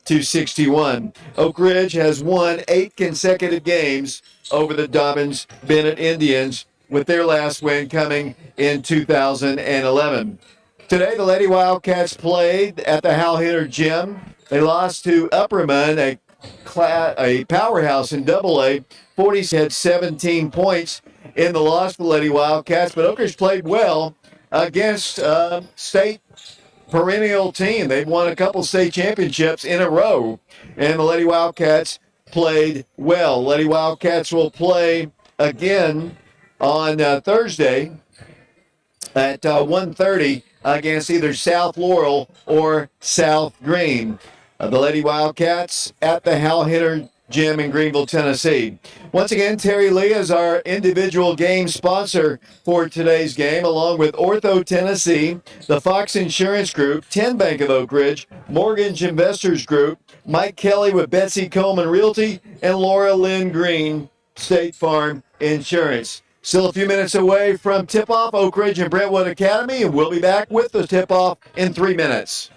to 61. Oak Ridge has won 8 consecutive games over the Dobbins-Bennett Indians, with their last win coming in 2011. Today, the Lady Wildcats played at the Hal Hitter Gym. They lost to Upperman, a powerhouse in AA. 40 had 17 points in the loss for the Lady Wildcats, but Oak Ridge played well against state perennial team. They've won a couple state championships in a row, and the Lady Wildcats played well. Lady Wildcats will play again on Thursday at 1:30 against either South Laurel or South Green. The Lady Wildcats at the Hal Hitter Gym in Greenville, Tennessee. Once again, Terry Lee is our individual game sponsor for today's game, along with Ortho Tennessee, the Fox Insurance Group, 10 Bank of Oak Ridge, Mortgage Investors Group, Mike Kelly with Betsy Coleman Realty, and Laura Lynn Green, State Farm Insurance. Still a few minutes away from tip-off, Oak Ridge and Brentwood Academy, and we'll be back with the tip-off in 3 minutes.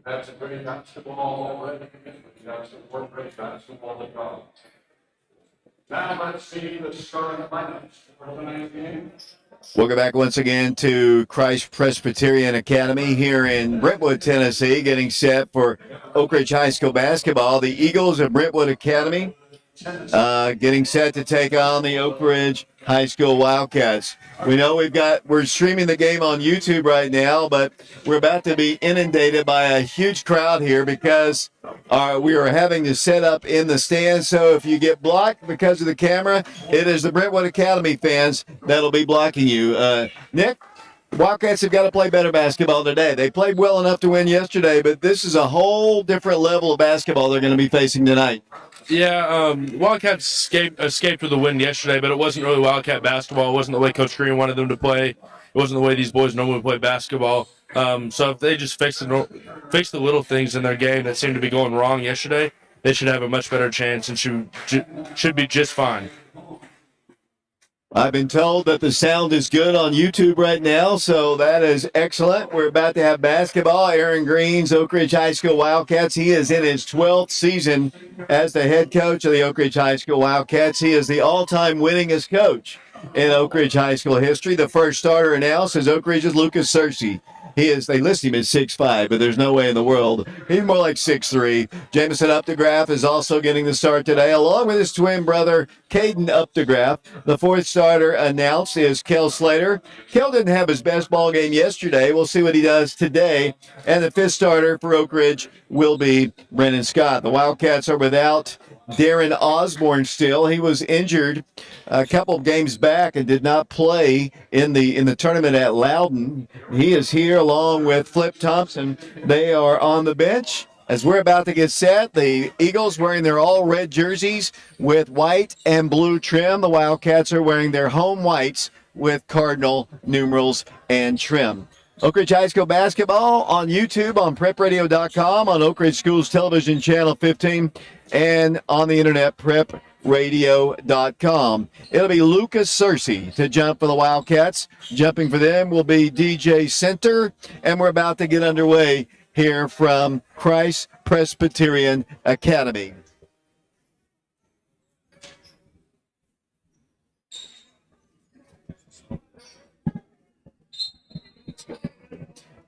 That's a great basketball already. That's a great basketball to go. Now let's see the starting lineups for tonight's game. Welcome back once again to Christ Presbyterian Academy here in Brentwood, Tennessee, getting set for Oak Ridge High School basketball. The Eagles of Brentwood Academy getting set to take on the Oak Ridge High School Wildcats. We know we're streaming the game on YouTube right now, but we're about to be inundated by a huge crowd here because we are having to set up in the stands. So if you get blocked because of the camera, it is the Brentwood Academy fans that'll be blocking you. Nick, Wildcats have got to play better basketball today. They played well enough to win yesterday, but this is a whole different level of basketball they're going to be facing tonight. Yeah, Wildcats escaped with a win yesterday, but it wasn't really Wildcat basketball. It wasn't the way Coach Green wanted them to play. It wasn't the way these boys normally play basketball. So if they just fix the little things in their game that seemed to be going wrong yesterday, they should have a much better chance and should be just fine. I've been told that the sound is good on YouTube right now, so that is excellent. We're about to have basketball. Aaron Green's Oak Ridge High School Wildcats. He is in his 12th season as the head coach of the Oak Ridge High School Wildcats. He is the all-time winningest coach in Oak Ridge High School history. The first starter announced is Oak Ridge's Lucas Searcy. They list him as 6'5", but there's no way in the world. He's more like 6'3". Jameson Updegraff is also getting the start today, along with his twin brother, Caden Updegraff. The fourth starter announced is Kel Slater. Kel didn't have his best ball game yesterday. We'll see what he does today. And the fifth starter for Oak Ridge will be Brennan Scott. The Wildcats are without Darren Osborne still. He was injured a couple of games back and did not play in the tournament at Loudon. He is here along with Flip Thompson. They are on the bench as we're about to get set. The Eagles wearing their all-red jerseys with white and blue trim. The Wildcats are wearing their home whites with cardinal numerals and trim. Oak Ridge High School basketball on YouTube, on prepradio.com, on Oak Ridge Schools Television Channel 15, and on the internet, prepradio.com. It'll be Lucas Searcy to jump for the Wildcats. Jumping for them will be DJ Center, and we're about to get underway here from Christ Presbyterian Academy.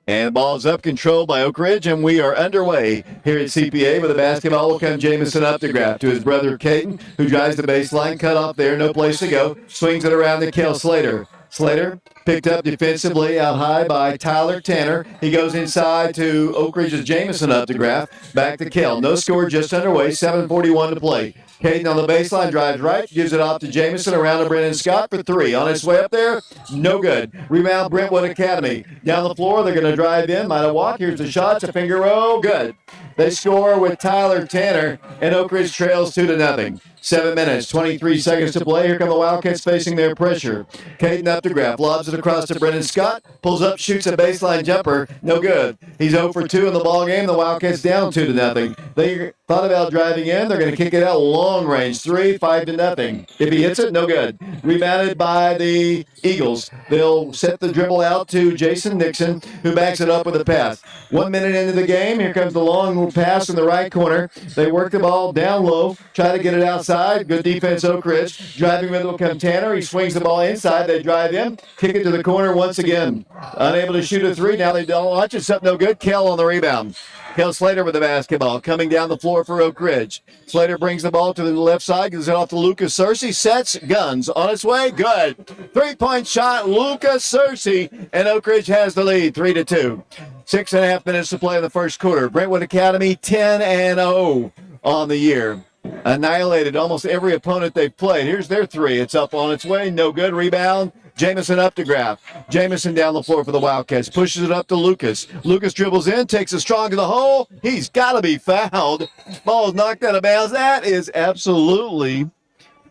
And the ball is up, controlled by Oak Ridge, and we are underway here at CPA. With the basketball will come Jameson Updegraff to his brother Caden, who drives the baseline, cut off there, no place to go, swings it around to Kel Slater. Slater picked up defensively out high by Tyler Tanner. He goes inside to Oak Ridge's Jameson Updegraff. Back to Kel. No score, just underway, 7:41 to play. Caden on the baseline, drives right, gives it off to Jameson, around to Brennan Scott for three. On his way up there, no good. Rebound, Brentwood Academy. Down the floor, they're going to drive in. Might have walked. Here's the shot. It's a finger roll. Good. They score with Tyler Tanner, and Oak Ridge trails 2-0. 7 minutes, 23 seconds to play. Here come the Wildcats facing their pressure. Caden Updegraff lobs it across to Brennan Scott. Pulls up, shoots a baseline jumper. No good. He's 0 for 2 in the ball game. The Wildcats down 2-0. They thought about driving in. They're going to kick it out long range. 3, 5-0. If he hits it, no good. Rebounded by the Eagles. They'll set the dribble out to Jason Nixon, who backs it up with a pass. 1 minute into the game, here comes the long pass in the right corner. They work the ball down low, try to get it outside. Good defense, Oak Ridge. Driving with it will come Tanner. He swings the ball inside. They drive in, kick it to the corner once again. Unable to shoot a three. Now they don't watch it. Something no good. Kel on the rebound. Kel Slater with the basketball. Coming down the floor for Oak Ridge. Slater brings the ball to the left side. Gives it off to Lucas Searcy. Sets. Guns. On its way. Good. 3-point shot. Lucas Searcy. And Oak Ridge has the lead. 3-2. 6.5 minutes to play in the first quarter. Brentwood Academy 10-0 on the year. Annihilated almost every opponent they've played. Here's their three. It's up on its way. No good. Rebound. Jameson Updegraff. Jameson down the floor for the Wildcats. Pushes it up to Lucas. Lucas dribbles in. Takes a strong to the hole. He's got to be fouled. Ball is knocked out of bounds. That is absolutely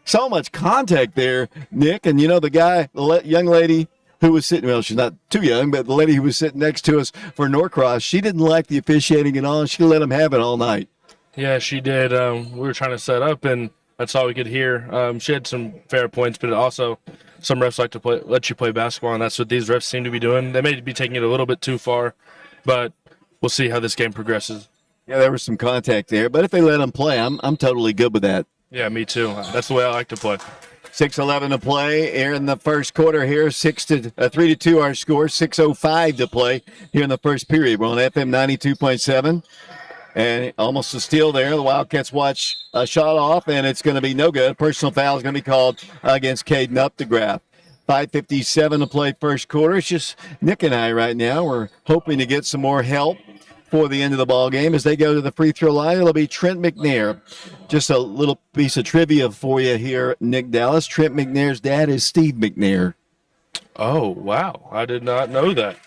so much contact there, Nick. And, you know, the young lady who was sitting, well, she's not too young, but the lady who was sitting next to us for Norcross, she didn't like the officiating at all. She let him have it all night. Yeah, she did. We were trying to set up, and that's all we could hear. She had some fair points, but also some refs like to let you play basketball, and that's what these refs seem to be doing. They may be taking it a little bit too far, but we'll see how this game progresses. Yeah, there was some contact there, but if they let them play, I'm totally good with that. Yeah, me too. That's the way I like to play. 6:11 to play here in the first quarter here. 3-2 our score. 6:05 to play here in the first period. We're on FM 92.7. And almost a steal there. The Wildcats watch a shot off, and it's going to be no good. Personal foul is going to be called against Caden Updegraff. 5:57 to play first quarter. It's just Nick and I right now. We're hoping to get some more help for the end of the ball game. As they go to the free throw line, it'll be Trent McNair. Just a little piece of trivia for you here, Nick Dallas. Trent McNair's dad is Steve McNair. Oh, wow. I did not know that.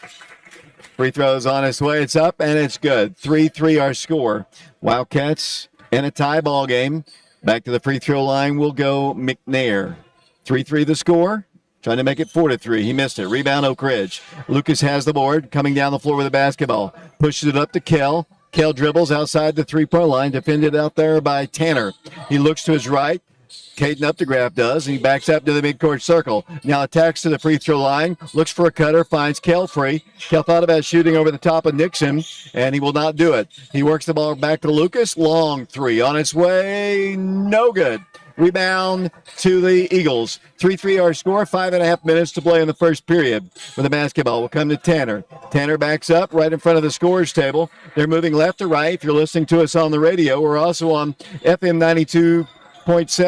Free throws on its way. It's up, and it's good. 3-3 our score. Wildcats in a tie ball game. Back to the free throw line will go McNair. 3-3 the score. Trying to make it 4-3. He missed it. Rebound Oak Ridge. Lucas has the board. Coming down the floor with the basketball. Pushes it up to Kell. Kell dribbles outside the three-point line. Defended out there by Tanner. He looks to his right. Caden Updegraff does. And he backs up to the midcourt circle. Now attacks to the free throw line. Looks for a cutter. Finds Kell free. Kell thought about shooting over the top of Nixon, and he will not do it. He works the ball back to Lucas. Long three on its way. No good. Rebound to the Eagles. 3-3 our score. 5.5 minutes to play in the first period. With the basketball will come to Tanner. Tanner backs up right in front of the scorer's table. They're moving left to right. If you're listening to us on the radio, we're also on FM 92.7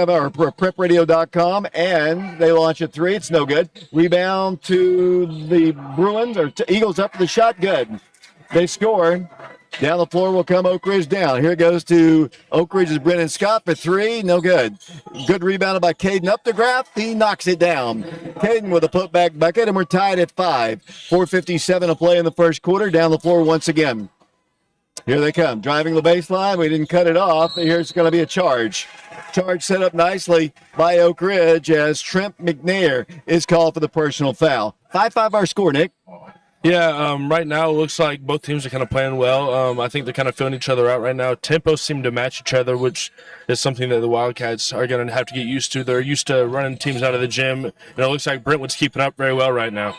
or prepradio.com, and they launch a three. It's no good. Rebound to the Bruins, or Eagles up for the shot. Good. They score. Down the floor will come Oak Ridge down. Here it goes to Oak Ridge's Brennan Scott for three. No good. Good rebounded by Caden Updegraff. He knocks it down. Caden with a putback bucket, and we're tied at 5. 4:57 to play in the first quarter. Down the floor once again. Here they come. Driving the baseline. We didn't cut it off. Here's going to be a charge. Charge set up nicely by Oak Ridge as Trent McNair is called for the personal foul. 5-5 our score, Nick. Yeah, right now it looks like both teams are kind of playing well. I think they're kind of filling each other out right now. Tempos seem to match each other, which is something that the Wildcats are going to have to get used to. They're used to running teams out of the gym, and it looks like Brentwood's keeping up very well right now.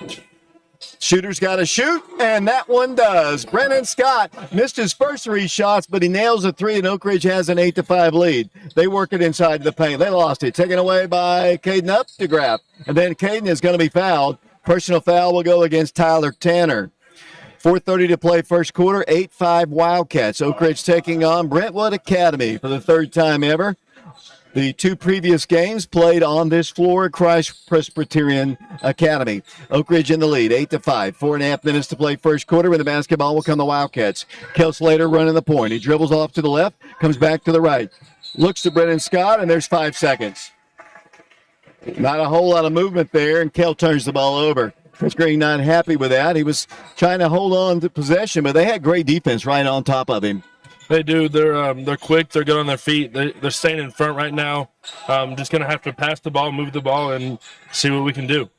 Shooter's got to shoot, and that one does. Brennan Scott missed his first 3 shots, but he nails a 3, and Oak Ridge has an 8-5 lead. They work it inside the paint. They lost it. Taken away by Caden Updegraff, and then Caden is going to be fouled. Personal foul will go against Tyler Tanner. 4:30 to play first quarter, 8-5 Wildcats. Oak Ridge taking on Brentwood Academy for the third time ever. The 2 previous games played on this floor at Christ Presbyterian Academy. Oak Ridge in the lead, 8-5. 4.5 minutes to play first quarter. With the basketball will come the Wildcats. Kel Slater running the point. He dribbles off to the left, comes back to the right. Looks to Brennan Scott, and there's 5 seconds. Not a whole lot of movement there, and Kell turns the ball over. Chris Green not happy with that. He was trying to hold on to possession, but they had great defense right on top of him. They do. They're quick. They're good on their feet. They're staying in front right now. Just going to have to pass the ball, move the ball, and see what we can do.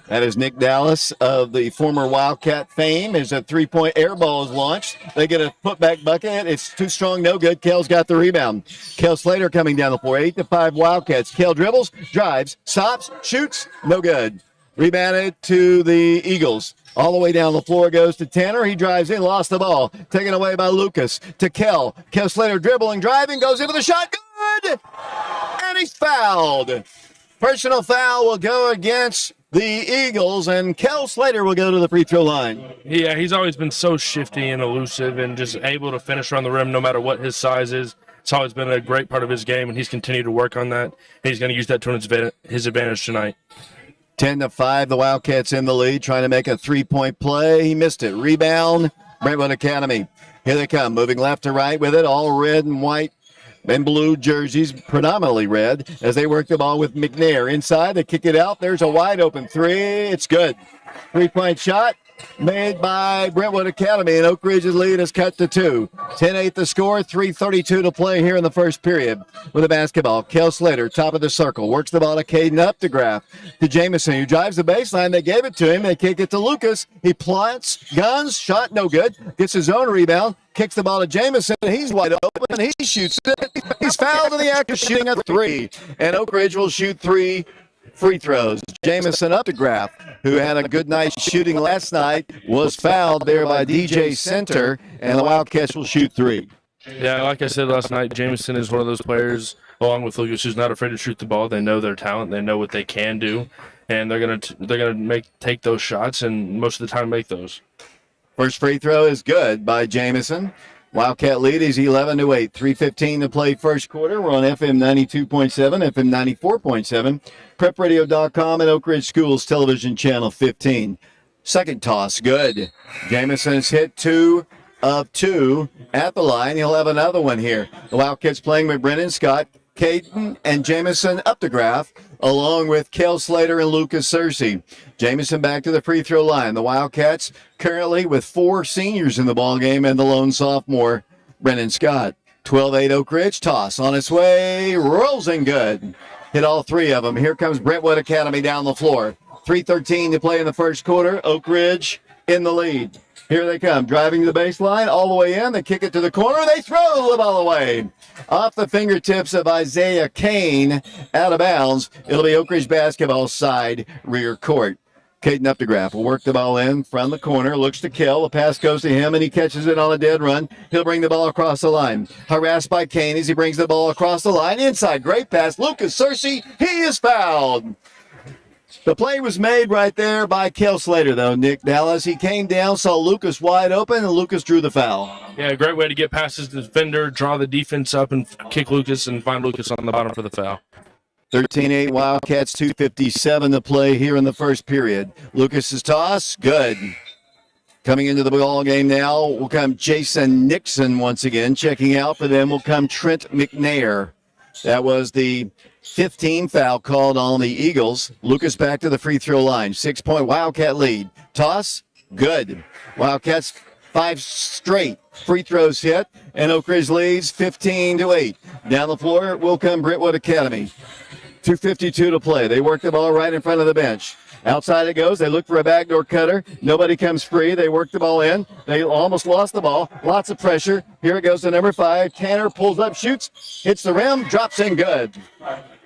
That is Nick Dallas of the former Wildcat fame. As a 3-point air ball is launched, they get a putback bucket. It's too strong, no good. Kell's got the rebound. Kel Slater coming down the floor. 8-5 Wildcats. Kell dribbles, drives, stops, shoots, no good. Rebounded to the Eagles. All the way down the floor goes to Tanner. He drives in, lost the ball. Taken away by Lucas to Kell. Kel Slater dribbling, driving, goes in for the shot. Good! And he's fouled. Personal foul will go against the Eagles, and Kel Slater will go to the free throw line. Yeah, he's always been so shifty and elusive and just able to finish around the rim no matter what his size is. It's always been a great part of his game, and he's continued to work on that. He's going to use that to his advantage tonight. 10-5, the Wildcats in the lead, trying to make a 3-point play. He missed it. Rebound, Brentwood Academy. Here they come, moving left to right with it, all red and white and blue jerseys, predominantly red, as they work the ball with McNair. Inside, they kick it out. There's a wide open 3. It's good. 3-point shot made by Brentwood Academy, and Oak Ridge's lead is cut to 2. 10-8 the score, 3:32 to play here in the first period. With the basketball, Kel Slater, top of the circle, works the ball to Caden Updegraff, to Jamison, who drives the baseline. They gave it to him. They kick it to Lucas. He plants, guns, shot no good, gets his own rebound, kicks the ball to Jamison. He's wide open. He shoots it. He's fouled in the act of shooting a 3, and Oak Ridge will shoot 3 free throws. Jamison Updegraff, who had a good night shooting last night, was fouled there by DJ Center, and the Wildcats will shoot 3. Yeah, like I said last night, Jamison is one of those players, along with Lucas, who's not afraid to shoot the ball. They know their talent. They know what they can do, and they're gonna take those shots, and most of the time make those. First free throw is good by Jamison. Wildcat lead is 11-8. 3:15 to play first quarter. We're on FM 92.7, FM 94.7, prepradio.com, and Oak Ridge Schools Television Channel 15. Second toss, good. Jameson's hit 2 of 2 at the line. He'll have another one here. The Wildcats playing with Brennan Scott, Caden, and Jamison Updegraff, along with Kel Slater and Lucas Searcy. Jamison back to the free throw line. The Wildcats currently with 4 seniors in the ballgame and the lone sophomore, Brennan Scott. 12-8 Oak Ridge. Toss on its way. Rolls in good. Hit all three of them. Here comes Brentwood Academy down the floor. 3:13 to play in the first quarter. Oak Ridge in the lead. Here they come, driving the baseline all the way in. They kick it to the corner. They throw the ball away. Off the fingertips of Isaiah Kane, out of bounds. It'll be Oak Ridge basketball side rear court. Caden Updegraff will work the ball in from the corner, looks to Kell. The pass goes to him, and he catches it on a dead run. He'll bring the ball across the line. Harassed by Kane as he brings the ball across the line. Inside, great pass. Lucas Searcy, he is fouled. The play was made right there by Kell Slater, though, Nick Dallas. He came down, saw Lucas wide open, and Lucas drew the foul. Yeah, great way to get past his defender, draw the defense up, and kick Lucas and find Lucas on the bottom for the foul. 13-8 Wildcats, 2:57 to play here in the first period. Lucas's toss, good. Coming into the ball game now will come Jason Nixon once again. Checking out for them will come Trent McNair. That was the 15 foul called on the Eagles. Lucas back to the free throw line. 6-point Wildcat lead. Toss, good. Wildcats 5 straight free throws hit, and Oak Ridge leads 15-8. Down the floor will come Brentwood Academy. 2:52 to play. They work the ball right in front of the bench. Outside it goes. They look for a backdoor cutter. Nobody comes free. They work the ball in. They almost lost the ball. Lots of pressure. Here it goes to number 5. Tanner pulls up, shoots, hits the rim, drops in good.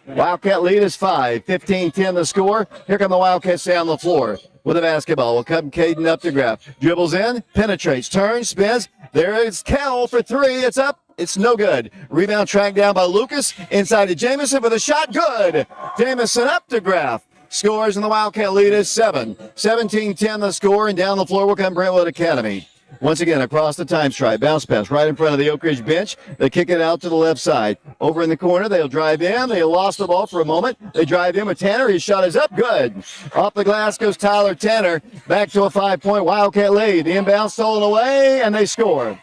Wildcat lead is 5. 15-10 the score. Here come the Wildcats down the floor with the basketball. Will come Caden Updegraff. Dribbles in, penetrates, turns, spins. There is Kell for 3. It's up. It's no good. Rebound tracked down by Lucas. Inside to Jamison for the shot. Good. Jamison Updegraff scores, and the Wildcat lead is 7. 17-10 the score, and down the floor will come Brentwood Academy. Once again, across the time stripe. Bounce pass right in front of the Oak Ridge bench. They kick it out to the left side. Over in the corner, they'll drive in. They lost the ball for a moment. They drive in with Tanner. His shot is up. Good. Off the glass goes Tyler Tanner. Back to a 5-point Wildcat lead. The inbound stolen away, and they score.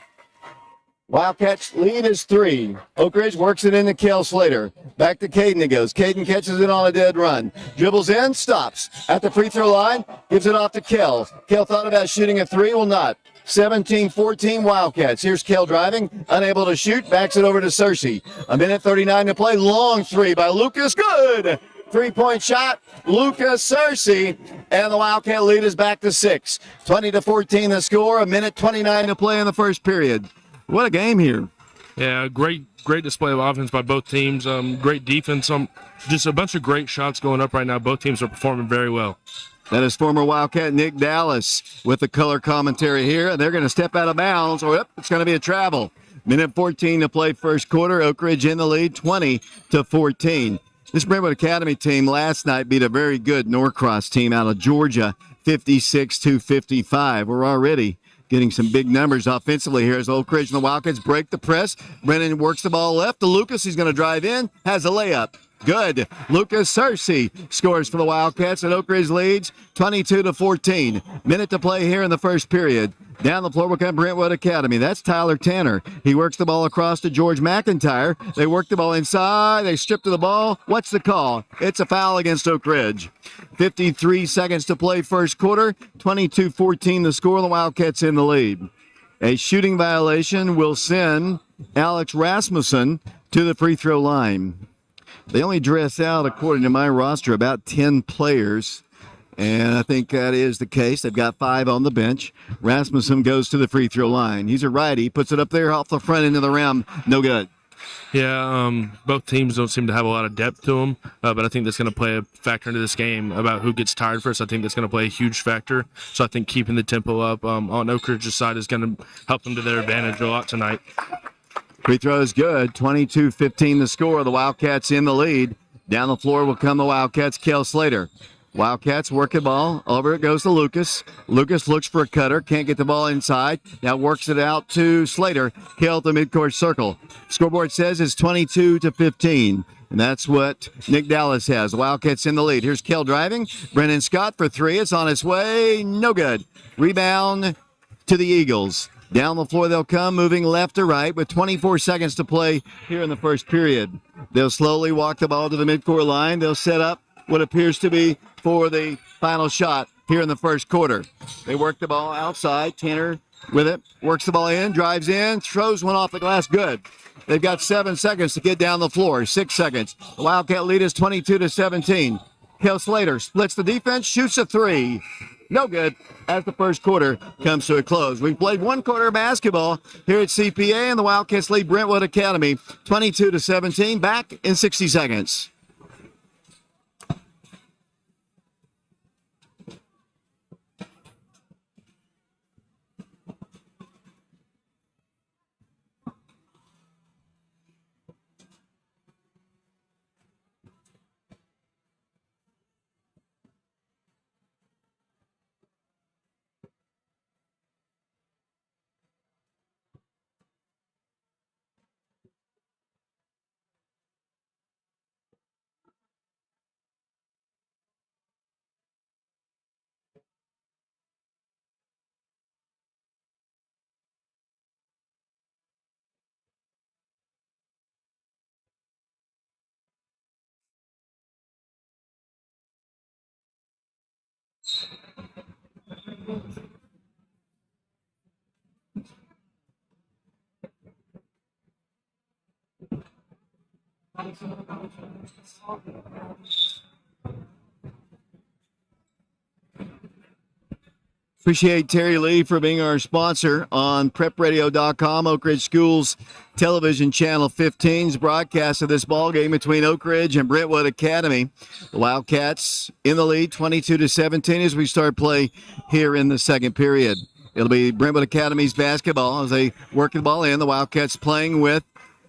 Wildcats lead is 3. Oak Ridge works it into Kell Slater. Back to Caden it goes. Caden catches it on a dead run. Dribbles in, stops. At the free throw line, gives it off to Kell. Kell thought about shooting a 3, will not. 17-14 Wildcats. Here's Kell driving, unable to shoot, backs it over to Searcy. 1:39 to play. Long 3 by Lucas. Good. 3-point shot, Lucas Searcy, and the Wildcat lead is back to 6. 20-14 the score. 1:29 to play in the first period. What a game here. Yeah, great display of offense by both teams. Great defense. Just a bunch of great shots going up right now. Both teams are performing very well. That is former Wildcat Nick Dallas with the color commentary here. They're going to step out of bounds, or it's going to be a travel. 1:14 to play first quarter. Oak Ridge in the lead, 20-14. This Brentwood Academy team last night beat a very good Norcross team out of Georgia, 56-55. We're already getting some big numbers offensively here as Oak Ridge and the Wildcats break the press. Brennan works the ball left to Lucas. He's going to drive in, has a layup. Good. Lucas Searcy scores for the Wildcats, and Oak Ridge leads 22-14. Minute to play here in the first period. Down the floor will come Brentwood Academy. That's Tyler Tanner. He works the ball across to George McIntyre. They work the ball inside. They strip to the ball. What's the call? It's a foul against Oak Ridge. 53 seconds to play first quarter. 22-14 the score. The Wildcats in the lead. A shooting violation will send Alex Rasmussen to the free throw line. They only dress out, according to my roster, about 10 players. And I think that is the case. They've got 5 on the bench. Rasmussen goes to the free throw line. He's a righty. Puts it up there off the front end of the rim. No good. Yeah, both teams don't seem to have a lot of depth to them, but I think that's going to play a factor into this game about who gets tired first. I think that's going to play a huge factor. So I think keeping the tempo up on Oak Ridge's side is going to help them to their advantage a lot tonight. Free throw is good. 22-15 the score. The Wildcats in the lead. Down the floor will come the Wildcats' Kell Slater. Wildcats work the ball. Over it goes to Lucas. Lucas looks for a cutter. Can't get the ball inside. Now works it out to Slater. Kell at the midcourt circle. Scoreboard says it's 22-15. And that's what Nick Dallas has. The Wildcats in the lead. Here's Kell driving. Brennan Scott for 3. It's on its way. No good. Rebound to the Eagles. Down the floor they'll come, moving left to right with 24 seconds to play here in the first period. They'll slowly walk the ball to the midcourt line. They'll set up what appears to be for the final shot here in the first quarter. They work the ball outside. Tanner with it, works the ball in, drives in, throws one off the glass, good. They've got 7 seconds to get down the floor, 6 seconds. The Wildcat lead is 22-17. Kel Slater splits the defense, shoots a three. No good as the first quarter comes to a close. We've played one quarter of basketball here at CPA, and the Wildcats lead Brentwood Academy 22-17. Back in 60 seconds. Appreciate Terry Lee for being our sponsor on prepradio.com. Oak Ridge Schools Television Channel 15's broadcast of this ball game between Oak Ridge and Brentwood Academy. The Wildcats in the lead 22-17 as we start play here in the second period. It'll be Brentwood Academy's basketball as they work the ball in. The Wildcats playing with,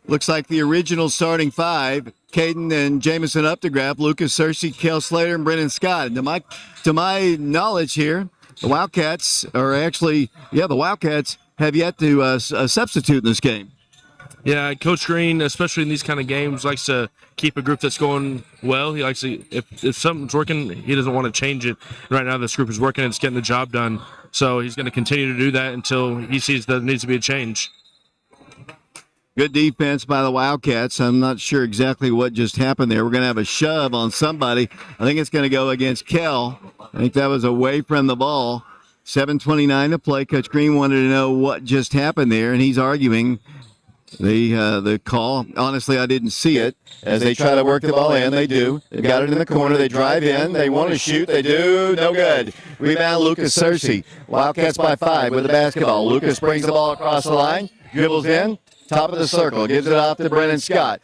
looks like the original starting five, Caden and Jamison Updegraff, Lucas Searcy, Kel Slater, and Brennan Scott. And to my knowledge here, the Wildcats have yet to substitute in this game. Yeah, Coach Green, especially in these kind of games, likes to keep a group that's going well. He likes to, if something's working, he doesn't want to change it. Right now, this group is working and it's getting the job done. So he's going to continue to do that until he sees that there needs to be a change. Good defense by the Wildcats. I'm not sure exactly what just happened there. We're going to have a shove on somebody. I think it's going to go against Kel. I think that was away from the ball. 7:29 to play. Coach Green wanted to know what just happened there, and he's arguing the call. Honestly, I didn't see it. As they try to work the ball in, they do. They've got it in the corner. They drive in. They want to shoot. They do. No good. Rebound, Lucas Searcy. Wildcats by 5 with the basketball. Lucas brings the ball across the line, dribbles in. Top of the circle, gives it off to Brennan Scott.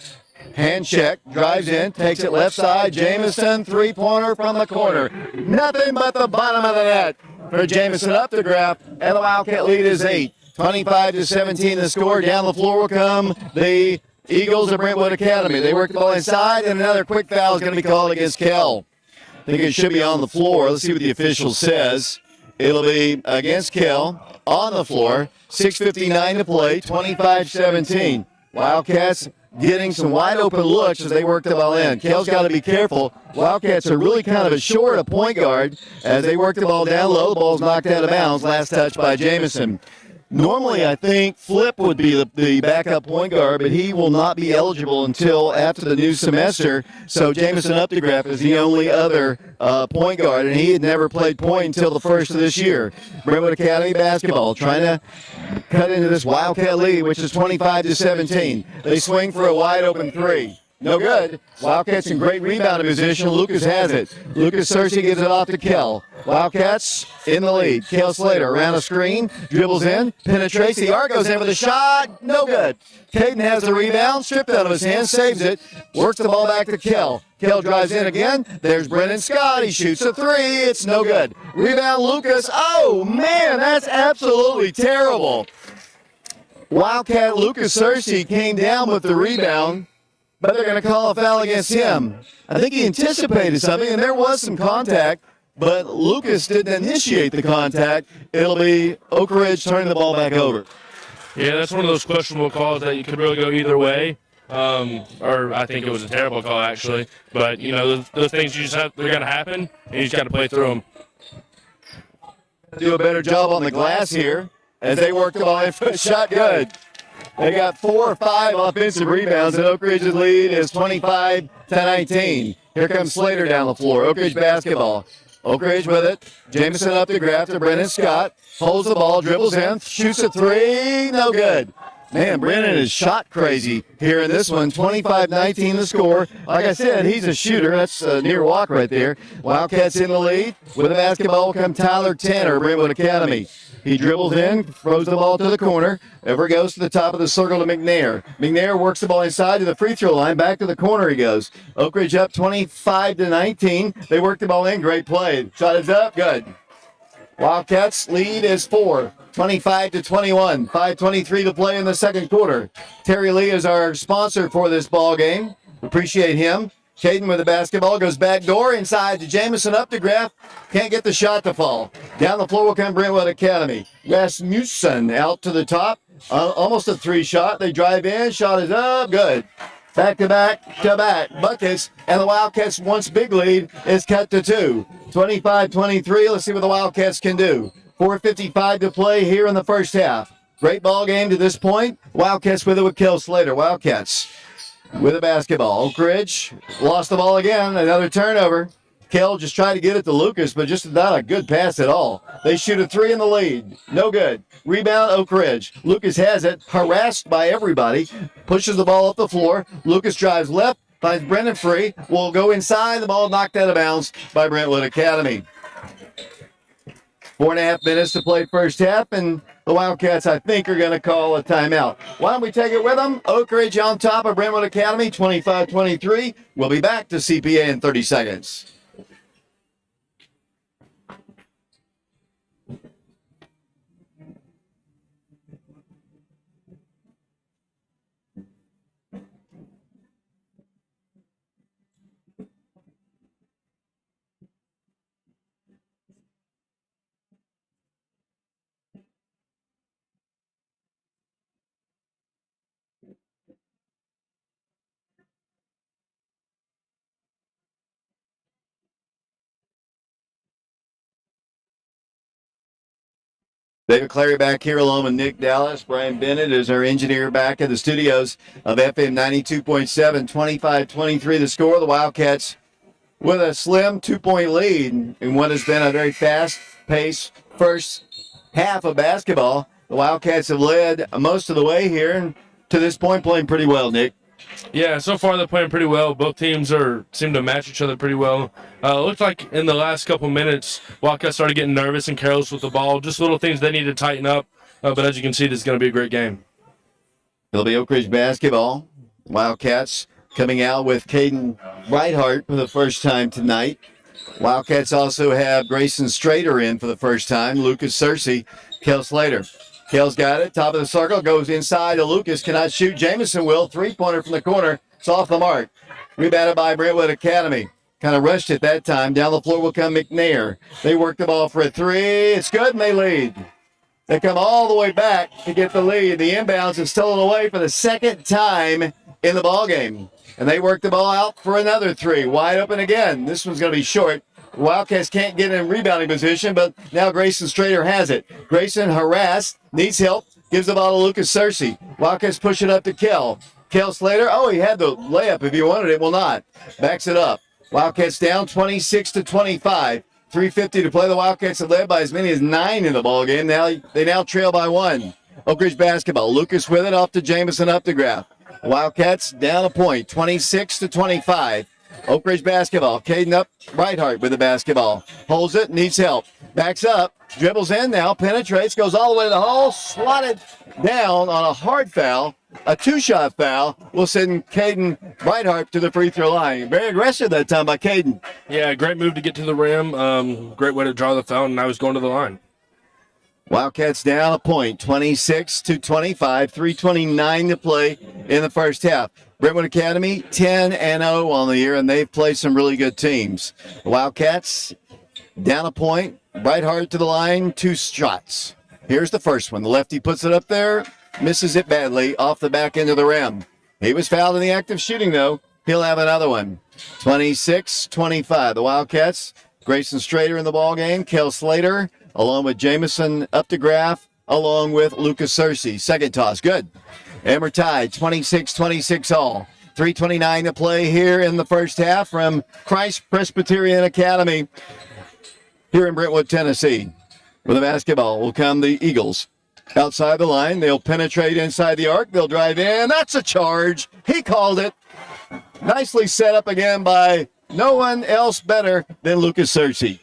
Hand check, drives in, takes it left side. Jamison, three-pointer from the corner. Nothing but the bottom of the net for Jamison Updegraff, and the Wildcat lead is 8. 25-17 the score. Down the floor will come the Eagles of Brentwood Academy. They work the ball inside, and another quick foul is going to be called against Kel. I think it should be on the floor. Let's see what the official says. It'll be against Kel on the floor. 6:59 to play, 25-17. Wildcats getting some wide open looks as they work the ball in. Kel's got to be careful. Wildcats are really kind of short a point guard as they work the ball down low. The ball's knocked out of bounds. Last touch by Jamison. Normally, I think Flip would be the backup point guard, but he will not be eligible until after the new semester. So Jamison Updegraff is the only other point guard, and he had never played point until the first of this year. Brentwood Academy basketball trying to cut into this Wildcat lead, which is 25-17. They swing for a wide open three. No good. Wildcats in great rebounding position. Lucas has it. Lucas Searcy gives it off to Kel. Wildcats in the lead. Kel Slater around a screen, dribbles in, penetrates. The arc goes in for the shot. No good. Caden has the rebound, stripped out of his hand, saves it, works the ball back to Kel. Kel drives in again. There's Brennan Scott. He shoots a three. It's no good. Rebound, Lucas. Oh, man, that's absolutely terrible. Wildcat Lucas Searcy came down with the rebound, but they're going to call a foul against him. I think he anticipated something, and there was some contact, but Lucas didn't initiate the contact. It'll be Oak Ridge turning the ball back over. Yeah, that's one of those questionable calls that you could really go either way. Or I think it was a terrible call, actually. But, you know, those things they're going to happen, and you just got to play through them. Do a better job on the glass here as they work the ball in for a shot. Good. They got 4 or 5 offensive rebounds, and Oak Ridge's lead is 25-19. Here comes Slater down the floor. Oak Ridge basketball. Oak Ridge with it. Jameson up the grab to Brennan Scott. Holds the ball, dribbles in, shoots a three. No good. Man, Brennan is shot crazy here in this one. 25-19 the score. Like I said, he's a shooter. That's a near walk right there. Wildcats in the lead. With the basketball will come Tyler Tanner, Brentwood Academy. He dribbles in, throws the ball to the corner. Ever goes to the top of the circle to McNair. McNair works the ball inside to the free throw line. Back to the corner he goes. Oak Ridge up 25-19. They work the ball in. Great play. Shot is up. Good. Wildcats lead is 4, 25-21. 5:23 to play in the second quarter. Terry Lee is our sponsor for this ball game. Appreciate him. Caden with the basketball goes back door inside to Jameson up to grab. Can't get the shot to fall. Down the floor will come Brentwood Academy. Rasmussen out to the top. Almost a three shot. They drive in. Shot is up. Good. Back to back buckets, and the Wildcats' once big lead is cut to 2. 25-23. Let's see what the Wildcats can do. 4:55 to play here in the first half. Great ball game to this point. Wildcats with it with Kel Slater. Wildcats with the basketball. Oak Ridge lost the ball again. Another turnover. Kel just tried to get it to Lucas, but just not a good pass at all. They shoot a three in the lead. No good. Rebound, Oak Ridge. Lucas has it, harassed by everybody. Pushes the ball up the floor. Lucas drives left, finds Brennan free. Will go inside. The ball knocked out of bounds by Brentwood Academy. 4.5 minutes to play first half, and the Wildcats, I think, are going to call a timeout. Why don't we take it with them? Oak Ridge on top of Brentwood Academy, 25-23. We'll be back to CPA in 30 seconds. David Clary back here along with Nick Dallas. Brian Bennett is our engineer back at the studios of FM 92.7. 25-23 the score. The Wildcats with a slim 2-point lead in what has been a very fast-paced first half of basketball. The Wildcats have led most of the way here, and to this point playing pretty well, Nick. Yeah, so far they're playing pretty well. Both teams seem to match each other pretty well. Looked like in the last couple minutes, Wildcats started getting nervous and careless with the ball. Just little things they need to tighten up. But as you can see, this is going to be a great game. It'll be Oak Ridge basketball. Wildcats coming out with Caden Breithart for the first time tonight. Wildcats also have Grayson Strader in for the first time. Lucas Searcy, Kel Slater. Kel's got it. Top of the circle. Goes inside to Lucas. Cannot shoot. Jameson will. Three-pointer from the corner. It's off the mark. Rebounded by Brentwood Academy. Kind of rushed it that time. Down the floor will come McNair. They work the ball for a three. It's good, and they lead. They come all the way back to get the lead. The inbounds is stolen away for the second time in the ballgame. And they work the ball out for another three. Wide open again. This one's going to be short. Wildcats can't get in rebounding position, but now Grayson Strader has it. Grayson harassed, needs help, gives the ball to Lucas Searcy. Wildcats push it up to Kel. Kel Slater, he had the layup if he wanted it, will not. Backs it up. Wildcats down 26-25. 3:50 to play. The Wildcats have led by as many as 9 in the ballgame. They now trail by 1. Oak Ridge basketball. Lucas with it off to Jameson up to grab. Wildcats down a point, 26-25. Oak Ridge basketball. Caden up, Breithart with the basketball. Holds it, needs help. Backs up, dribbles in now, penetrates, goes all the way to the hole, slotted down on a hard foul. A 2-shot foul will send Caden Breithart to the free throw line. Very aggressive that time by Caden. Yeah, great move to get to the rim. Great way to draw the foul, and now he's going to the line. Wildcats down a point, 26-25, 3:29 to play in the first half. Brentwood Academy 10-0 on the year, and they've played some really good teams. The Wildcats down a point, Breithart to the line, 2 shots. Here's the first one. The lefty puts it up there, misses it badly off the back end of the rim. He was fouled in the act of shooting, though. He'll have another one. 26-25. The Wildcats, Grayson Strader in the ballgame, Kel Slater, along with Jameson up to Graff, along with Lucas Searcy. Second toss, good. And we're tied, 26-26 all. 3:29 to play here in the first half from Christ Presbyterian Academy. here in Brentwood, Tennessee. With the basketball will come the Eagles. Outside the line, they'll penetrate inside the arc. They'll drive in. That's a charge. He called it. Nicely set up again by no one else better than Lucas Searcy.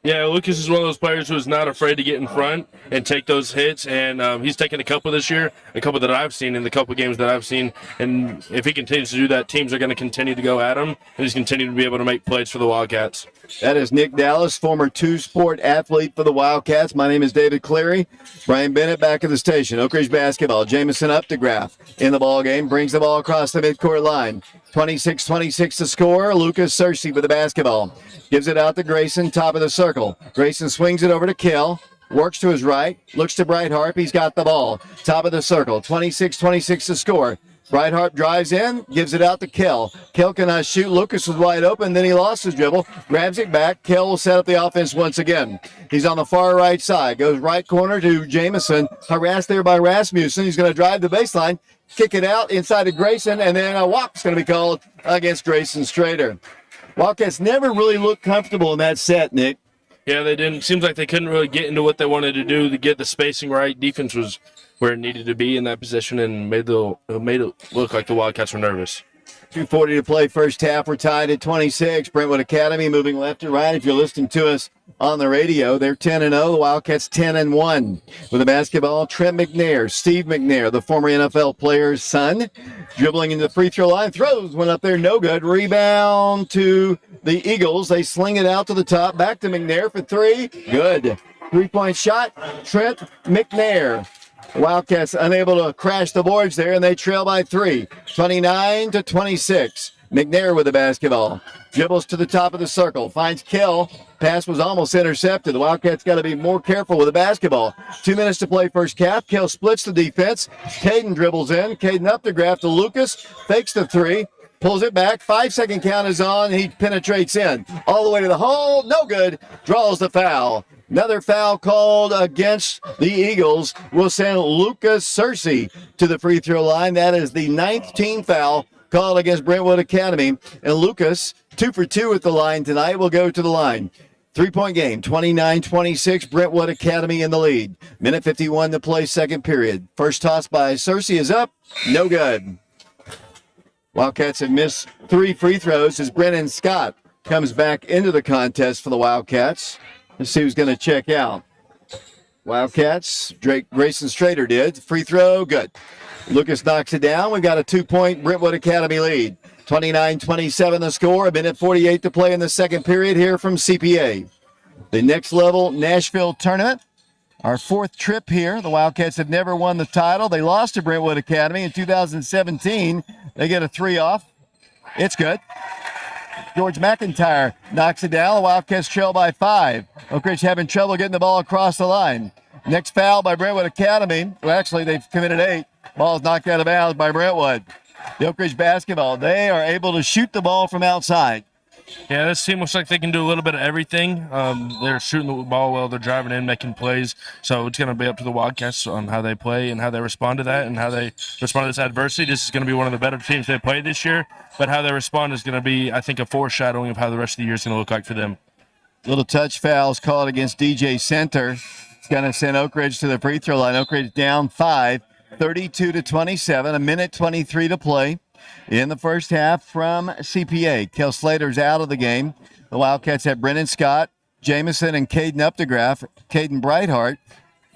Yeah, Lucas is one of those players who is not afraid to get in front and take those hits, and he's taken a couple this year, a couple that I've seen in the couple games that I've seen, and if he continues to do that, teams are going to continue to go at him, and he's continuing to be able to make plays for the Wildcats. That is Nick Dallas, former two-sport athlete for the Wildcats. My name is David Cleary. Brian Bennett back at the station. Oak Ridge basketball. Jamison Updegraff in the ball game, brings the ball across the midcourt line. 26-26 to score. Lucas Searcy with the basketball. Gives it out to Grayson, top of the circle. Grayson swings it over to Kill. Works to his right. Looks to Brighthart. He's got the ball. Top of the circle. 26-26 to score. Brighthart drives in, gives it out to Kell. Kell cannot shoot. Lucas was wide open. Then he lost his dribble. Grabs it back. Kell will set up the offense once again. He's on the far right side. Goes right corner to Jamison. Harassed there by Rasmussen. He's going to drive the baseline. Kick it out inside to Grayson. And then a walk's going to be called against Grayson Strader. Wildcats never really looked comfortable in that set, Nick. Yeah, they didn't. Seems like they couldn't really get into what they wanted to do to get the spacing right. Defense was where it needed to be in that position and made it look like the Wildcats were nervous. 2:40 to play first half. We're tied at 26. Brentwood Academy moving left to right. If you're listening to us on the radio, they're 10-0. The Wildcats 10-1. With the basketball, Trent McNair, Steve McNair, the former NFL player's son, dribbling into the free throw line. Throws one up there, no good. Rebound to the Eagles. They sling it out to the top. Back to McNair for three. Good. 3-point shot. Trent McNair. Wildcats unable to crash the boards there, and they trail by 3, 29-26. McNair with the basketball. Dribbles to the top of the circle. Finds Kell. Pass was almost intercepted. The Wildcats got to be more careful with the basketball. 2 minutes to play first half. Kell splits the defense. Caden dribbles in. Caden up the graph to Lucas. Fakes the 3. Pulls it back. 5-second count is on. He penetrates in. All the way to the hole. No good. Draws the foul. Another foul called against the Eagles will send Lucas Searcy to the free throw line. That is the 9th team foul called against Brentwood Academy. And Lucas, 2 for 2 at the line tonight, will go to the line. 3-point game, 29-26, Brentwood Academy in the lead. Minute 51 to play, second period. First toss by Searcy is up, no good. Wildcats have missed 3 free throws as Brennan Scott comes back into the contest for the Wildcats. Let's see who's going to check out. Wildcats, Grayson Strader did. Free throw, good. Lucas knocks it down. We've got a 2-point Brentwood Academy lead. 29-27 the score. A minute 48 to play in the second period here from CPA. The next level Nashville tournament. Our 4th trip here. The Wildcats have never won the title. They lost to Brentwood Academy in 2017. They get a 3 off. It's good. George McIntyre knocks it down. The Wildcats trail by 5. Oak Ridge having trouble getting the ball across the line. Next foul by Brentwood Academy. Well, actually, they've committed 8. Ball is knocked out of bounds by Brentwood. The Oak Ridge basketball, they are able to shoot the ball from outside. Yeah, this team looks like they can do a little bit of everything. They're shooting the ball well. They're driving in, making plays. So it's going to be up to the Wildcats on how they play and how they respond to that and how they respond to this adversity. This is going to be one of the better teams they played this year. But how they respond is going to be, I think, a foreshadowing of how the rest of the year is going to look like for them. Little touch fouls called against DJ Center. It's going to send Oak Ridge to the free throw line. Oak Ridge down 5, 32-27. A minute 23 to play in the first half from CPA. Kel Slater's out of the game. The Wildcats have Brennan Scott, Jamison, and Caden Updegraff. Caden Brighthart.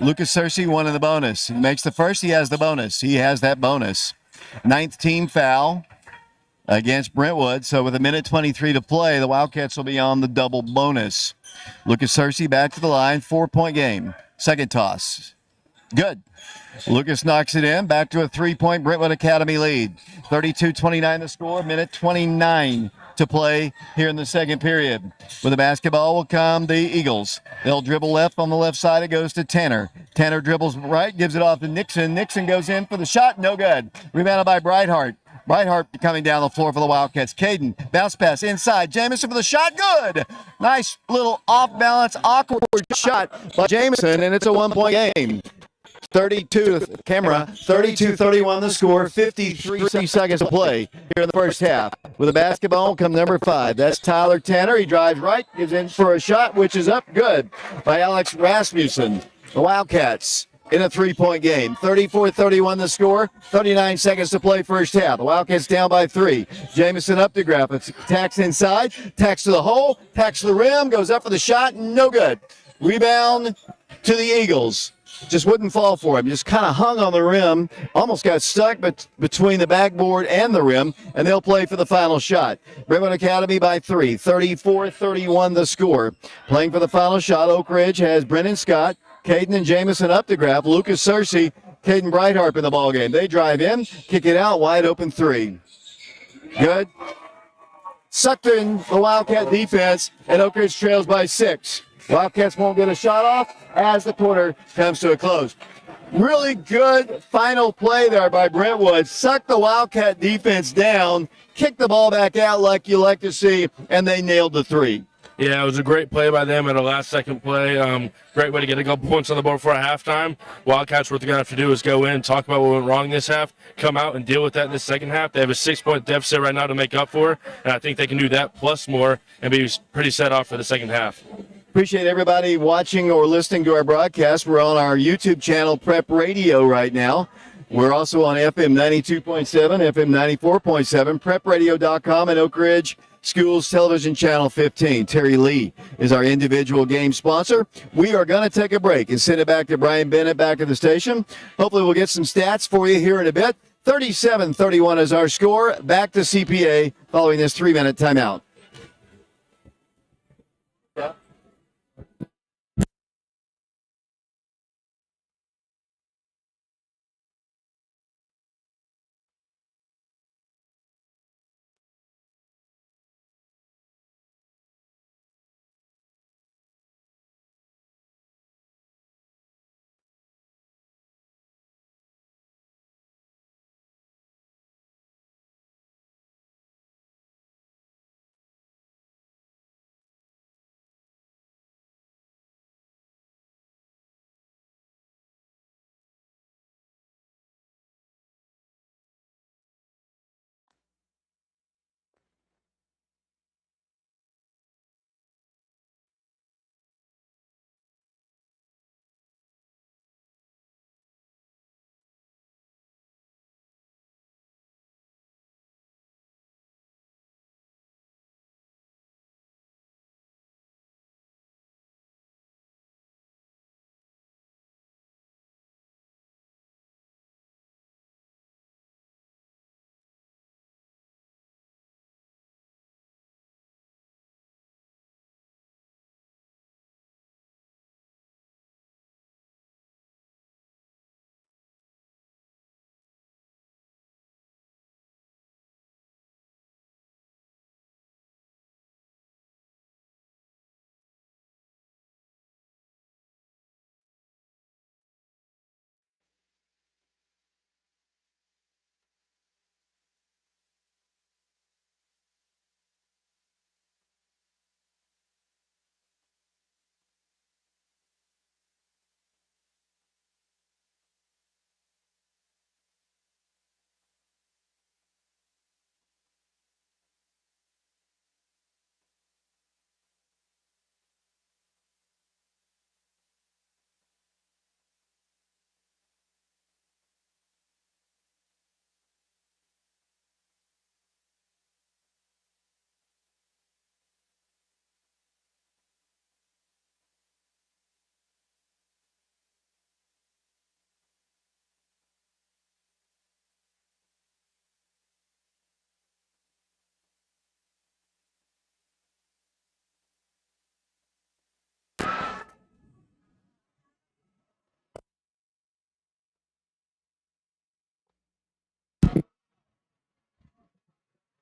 Lucas Searcy won in the bonus. He makes the first, he has the bonus. He has that bonus. 9th team foul against Brentwood. So with a minute 23 to play, the Wildcats will be on the double bonus. Lucas Searcy back to the line. 4-point game. Second toss. Good. Lucas knocks it in. Back to a 3-point Brentwood Academy lead. 32-29 the score. Minute 29 to play here in the second period. With the basketball will come the Eagles. They'll dribble left on the left side. It goes to Tanner. Tanner dribbles right, gives it off to Nixon. Nixon goes in for the shot. No good. Rebounded by Brighthart. Brighthart coming down the floor for the Wildcats. Caden, bounce pass inside. Jamison for the shot. Good. Nice little off-balance, awkward shot by Jamison, and it's a 1-point game. 32 camera, 32-31 the score, 53 seconds to play here in the first half. With the basketball come number 5. That's Tyler Tanner. He drives right, gives in for a shot, which is up good by Alex Rasmussen. The Wildcats in a 3-point game. 34-31 the score, 39 seconds to play first half. The Wildcats down by 3. Jamison up to grab it. Tacks inside, tacks to the hole, tacks to the rim, goes up for the shot, no good. Rebound to the Eagles. Just wouldn't fall for him. Just kind of hung on the rim. Almost got stuck between the backboard and the rim, and they'll play for the final shot. Brentwood Academy by 3. 34-31 the score. Playing for the final shot, Oak Ridge has Brennan Scott, Caden and Jamison up to grab. Lucas Searcy, Caden Brightarp in the ballgame. They drive in, kick it out, wide open 3. Good. Sucked in the Wildcat defense, and Oak Ridge trails by 6. Wildcats won't get a shot off as the quarter comes to a close. Really good final play there by Brentwood. Sucked the Wildcat defense down, kicked the ball back out like you like to see, and they nailed the 3. Yeah, it was a great play by them at a last-second play. Great way to get a couple points on the board for a halftime. Wildcats, what they're going to have to do is go in, talk about what went wrong this half, come out and deal with that in the second half. They have a 6-point deficit right now to make up for, and I think they can do that plus more and be pretty set off for the second half. Appreciate everybody watching or listening to our broadcast. We're on our YouTube channel, Prep Radio, right now. We're also on FM 92.7, FM 94.7, prepradio.com, and Oak Ridge Schools Television Channel 15. Terry Lee is our individual game sponsor. We are going to take a break and send it back to Brian Bennett back at the station. Hopefully we'll get some stats for you here in a bit. 37-31 is our score. Back to CPA following this 3-minute timeout.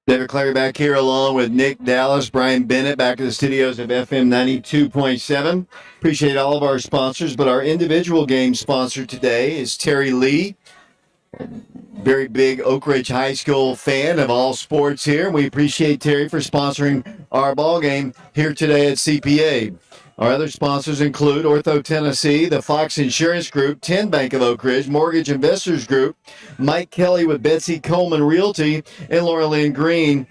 David Clary back here along with Nick Dallas, Brian Bennett back at the studios of FM 92.7. Appreciate all of our sponsors, but our individual game sponsor today is Terry Lee. Very big Oak Ridge High School fan of all sports here. We appreciate Terry for sponsoring our ball game here today at CPA. Our other sponsors include Ortho Tennessee, the Fox Insurance Group, 10 Bank of Oak Ridge, Mortgage Investors Group, Mike Kelly with Betsy Coleman Realty, and Laura Lynn Green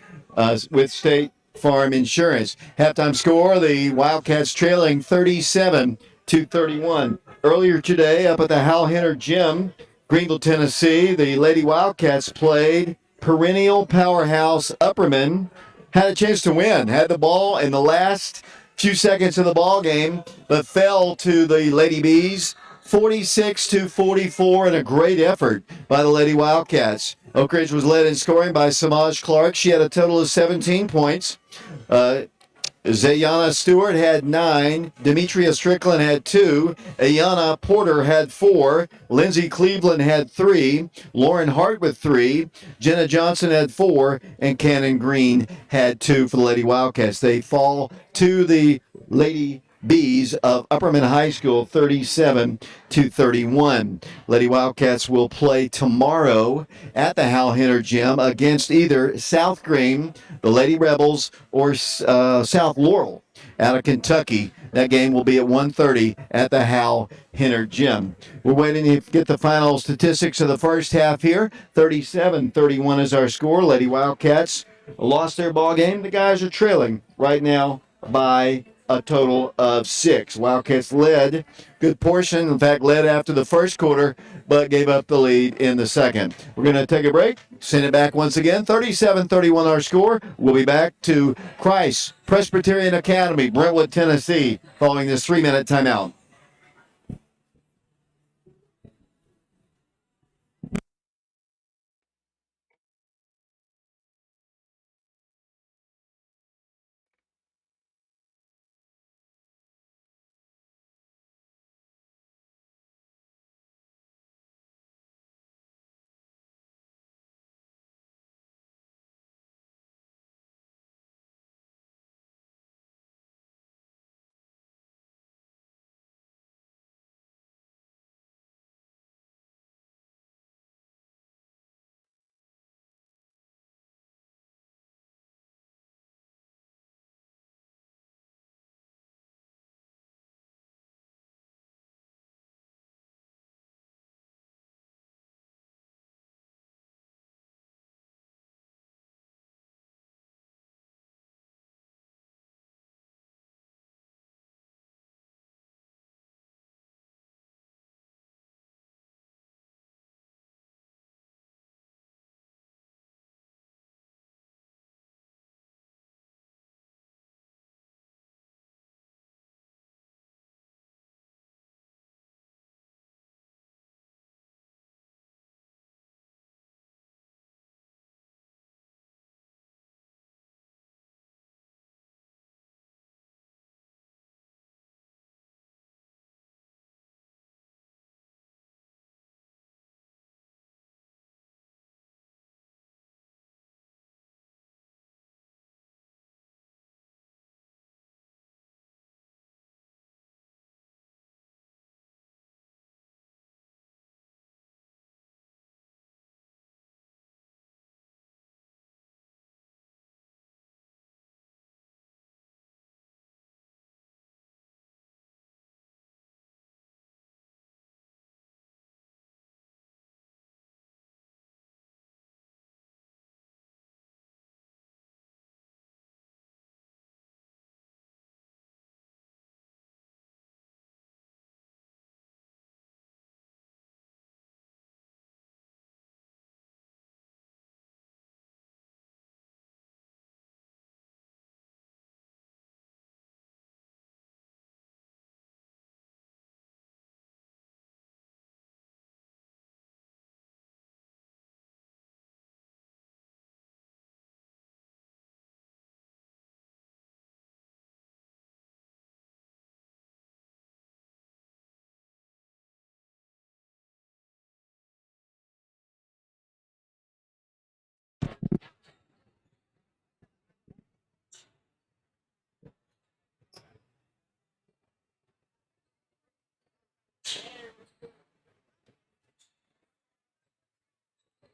with State Farm Insurance. Halftime score, the Wildcats trailing 37-31. Earlier today, up at the Hal Henner Gym, Greenville, Tennessee, the Lady Wildcats played perennial powerhouse Upperman. Had a chance to win, had the ball in the last few seconds of the ball game, but fell to the Lady Bees 46-44 in a great effort by the Lady Wildcats. Oak Ridge was led in scoring by Samaj Clark. She had a total of 17 points. Zayana Stewart had 9. Demetria Strickland had 2. Ayana Porter had 4. Lindsay Cleveland had 3. Lauren Hart with 3. Jenna Johnson had 4. And Cannon Green had 2 for the Lady Wildcats. They fall to the Lady Bees of Upperman High School 37-31. Lady Wildcats will play tomorrow at the Hal Henner Gym against either South Green, the Lady Rebels, or South Laurel out of Kentucky. That game will be at 1:30 at the Hal Henner Gym. We're waiting to get the final statistics of the first half here. 37-31 is our score. Lady Wildcats lost their ball game. The guys are trailing right now by a total of 6. Wildcats led good portion, in fact, led after the first quarter, but gave up the lead in the second. We're going to take a break, send it back once again. 37-31 our score. We'll be back to Christ Presbyterian Academy, Brentwood, Tennessee, following this 3-minute timeout.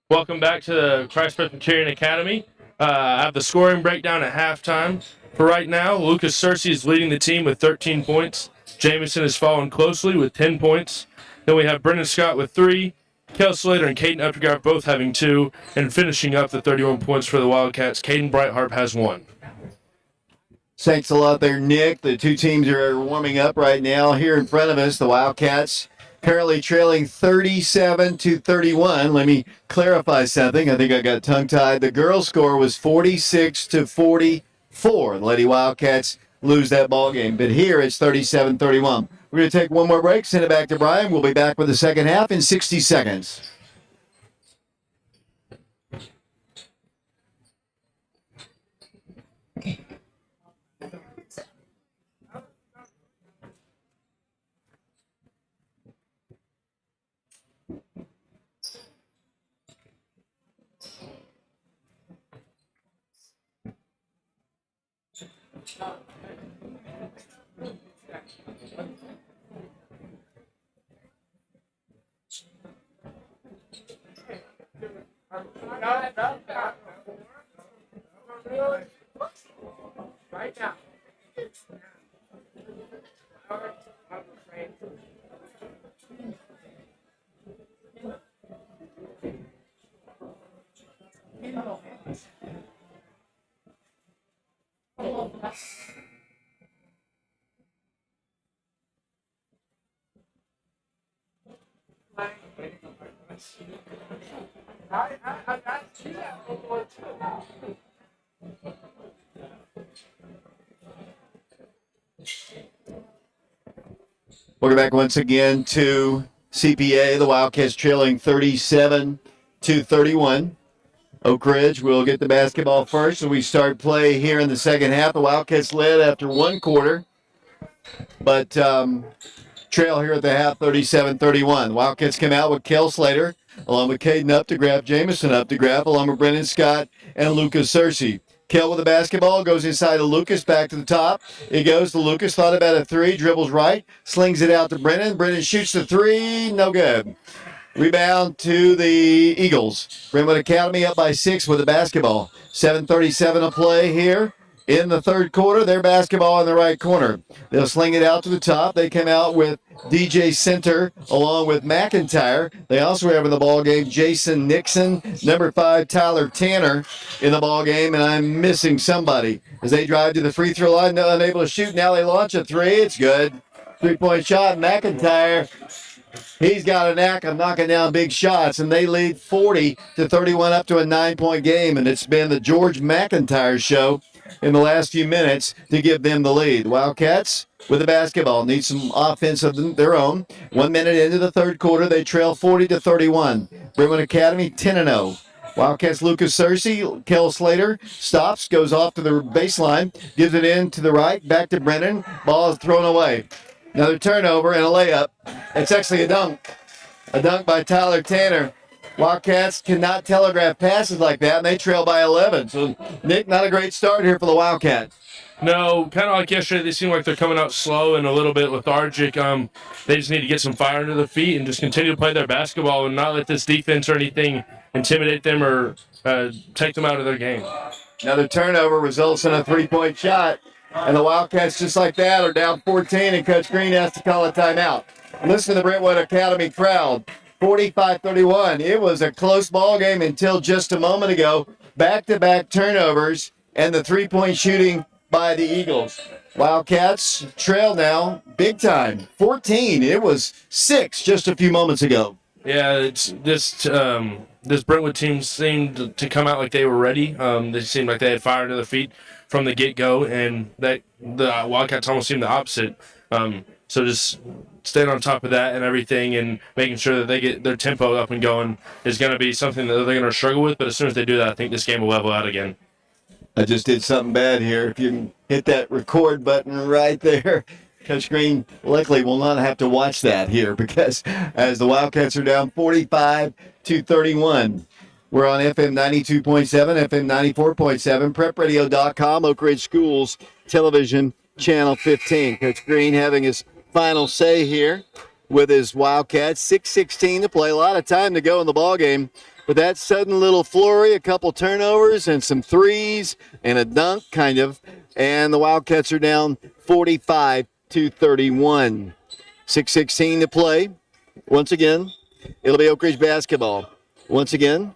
Welcome back to the Christ Presbyterian Academy. I have the scoring breakdown at halftime. For right now, Lucas Searcy is leading the team with 13 points. Jamison is following closely with 10 points. Then we have Brendan Scott with 3. Kel Slater and Caden Updegraff both having 2. And finishing up the 31 points for the Wildcats, Caden Brightheart has 1. Thanks a lot there, Nick. The two teams are warming up right now. Here in front of us, the Wildcats currently trailing 37-31. Let me clarify something. I think I got tongue-tied. The girls' score was 46-44. The Lady Wildcats lose that ball game. But here it's 37-31. We're going to take one more break, send it back to Brian. We'll be back with the second half in 60 seconds. Right now. I see that before too. Welcome back once again to CPA. The Wildcats trailing 37-31. Oak Ridge will get the basketball first, and we start play here in the second half. The Wildcats led after one quarter, but trail here at the half 37-31. Wildcats come out with Kel Slater, along with Caden Updegraff, Jamison Updegraff, along with Brendan Scott and Lucas Searcy. Kel with the basketball, goes inside to Lucas, back to the top. It goes to Lucas, thought about a three, dribbles right, slings it out to Brendan. Brendan shoots the three, no good. Rebound to the Eagles. Brentwood Academy up by 6 with the basketball. 7:37 to play here in the third quarter. Their basketball in the right corner. They'll sling it out to the top. They come out with DJ Center along with McIntyre. They also have in the ball game Jason Nixon, number 5 Tyler Tanner in the ball game, and I'm missing somebody as they drive to the free throw line. Unable to shoot. Now they launch a three. It's good. 3-point shot. McIntyre. He's got a knack of knocking down big shots, and they lead 40-31 up to a 9-point game, and it's been the George McIntyre show in the last few minutes to give them the lead. Wildcats with the basketball need some offense of their own. 1 minute into the third quarter, they trail 40-31. Brentwood Academy 10-0. Wildcats Lucas Searcy, Kel Slater stops, goes off to the baseline, gives it in to the right, back to Brennan. Ball is thrown away. Another turnover and a layup. It's actually a dunk. A dunk by Tyler Tanner. Wildcats cannot telegraph passes like that, and they trail by 11. So, Nick, not a great start here for the Wildcats. No, kind of like yesterday, they seem like they're coming out slow and a little bit lethargic. They just need to get some fire under their feet and just continue to play their basketball and not let this defense or anything intimidate them or take them out of their game. Another turnover results in a 3-point shot. And the Wildcats, just like that, are down 14, and Coach Green has to call a timeout. Listen to the Brentwood Academy crowd. 45-31. It was a close ball game until just a moment ago. Back-to-back turnovers and the 3-point shooting by the Eagles. Wildcats trail now big time. 14. It was 6 just a few moments ago. Yeah, it's just this Brentwood team seemed to come out like they were ready. They seemed like they had fire under their feet from the get-go, and that the Wildcats almost seemed the opposite. So just staying on top of that and everything and making sure that they get their tempo up and going is going to be something that they're going to struggle with. But as soon as they do that, I think this game will level out again. I just did something bad here. If you can hit that record button right there, Coach Green likely will not have to watch that here because as the Wildcats are down 45-31. We're on FM 92.7, FM 94.7, prepradio.com, Oak Ridge Schools Television, Channel 15. Coach Green having his final say here with his Wildcats. 6:16 to play. A lot of time to go in the ball game. But that sudden little flurry, a couple turnovers and some threes and a dunk, kind of. And the Wildcats are down 45-31. 6:16 to play. Once again, it'll be Oak Ridge basketball. Once again,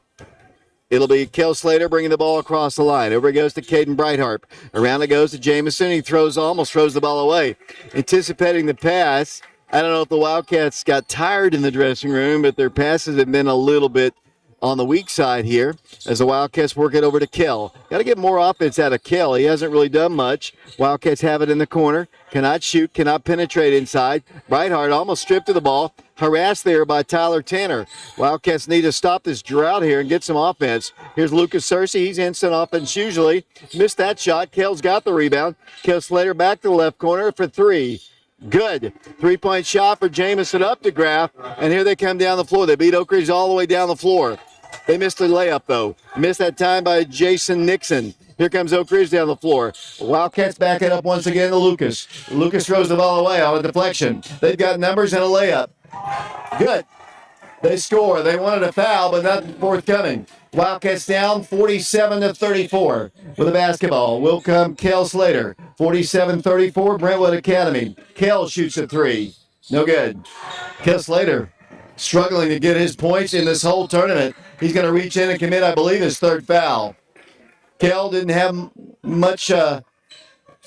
it'll be Kel Slater bringing the ball across the line. Over it goes to Caden Brighthart. Around it goes to Jamison. He almost throws the ball away. Anticipating the pass. I don't know if the Wildcats got tired in the dressing room, but their passes have been a little bit on the weak side here as the Wildcats work it over to Kel. Got to get more offense out of Kel. He hasn't really done much. Wildcats have it in the corner. Cannot shoot, cannot penetrate inside. Brighthart almost stripped of the ball. Harassed there by Tyler Tanner. Wildcats need to stop this drought here and get some offense. Here's Lucas Searcy. He's instant offense usually. Missed that shot. Kel's got the rebound. Kel Slater back to the left corner for three. Good. Three-point shot for Jamison up to Graff. And here they come down the floor. They beat Oak Ridge all the way down the floor. They missed the layup, though. Missed that time by Jason Nixon. Here comes Oak Ridge down the floor. Wildcats back it up once again to Lucas. Lucas throws the ball away on a deflection. They've got numbers and a layup. Good. They score. They wanted a foul, but not forthcoming. Wildcats down 47-34 with the basketball. Will come Kel Slater. 47-34, Brentwood Academy. Kel shoots a three. No good. Kel Slater struggling to get his points in this whole tournament. He's going to reach in and commit, I believe, his third foul. Kel didn't have much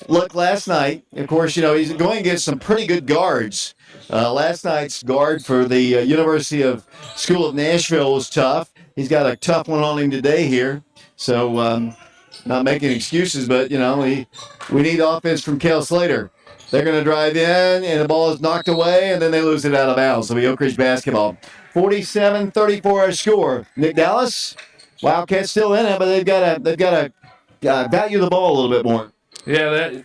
luck last night. Of course, he's going against some pretty good guards. Last night's guard for the University of School of Nashville was tough. He's got a tough one on him today here. So, not making excuses, but, we need offense from Kel Slater. They're going to drive in, and the ball is knocked away, and then they lose it out of bounds. So, it'll be Oak Ridge basketball. 47-34 our score. Nick Dallas, Wildcats still in it, but they've got to value the ball a little bit more. Yeah,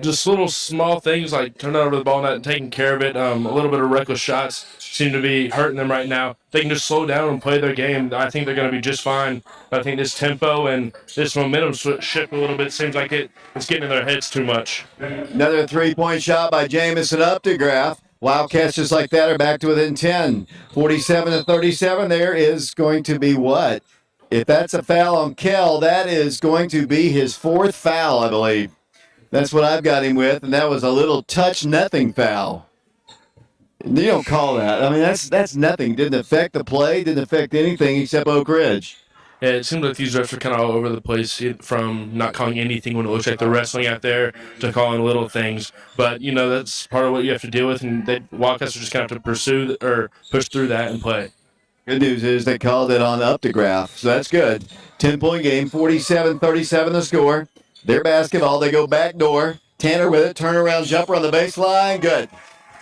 just little small things like turning over the ball, not taking care of it. A little bit of reckless shots seem to be hurting them right now. They can just slow down and play their game. I think they're going to be just fine. I think this tempo and this momentum shift a little bit seems like it's getting in their heads too much. Another three-point shot by Jamison up to Graff. Wildcats just like that are back to within 10. 47-37. There is going to be what? If that's a foul on Kel, that is going to be his fourth foul, I believe. That's what I've got him with, and that was a little touch-nothing foul. You don't call that. I mean, that's nothing. Didn't affect the play, didn't affect anything except Oak Ridge. Yeah, it seems like these refs are kind of all over the place, from not calling anything when it looks like they're wrestling out there to calling little things. But, that's part of what you have to deal with, and Wildcats are just going to have to pursue or push through that and play. Good news is they called it on up to Graff, so that's good. 10-point game, 47-37 the score. Their basketball, they go back door. Tanner with it, turnaround jumper on the baseline, good.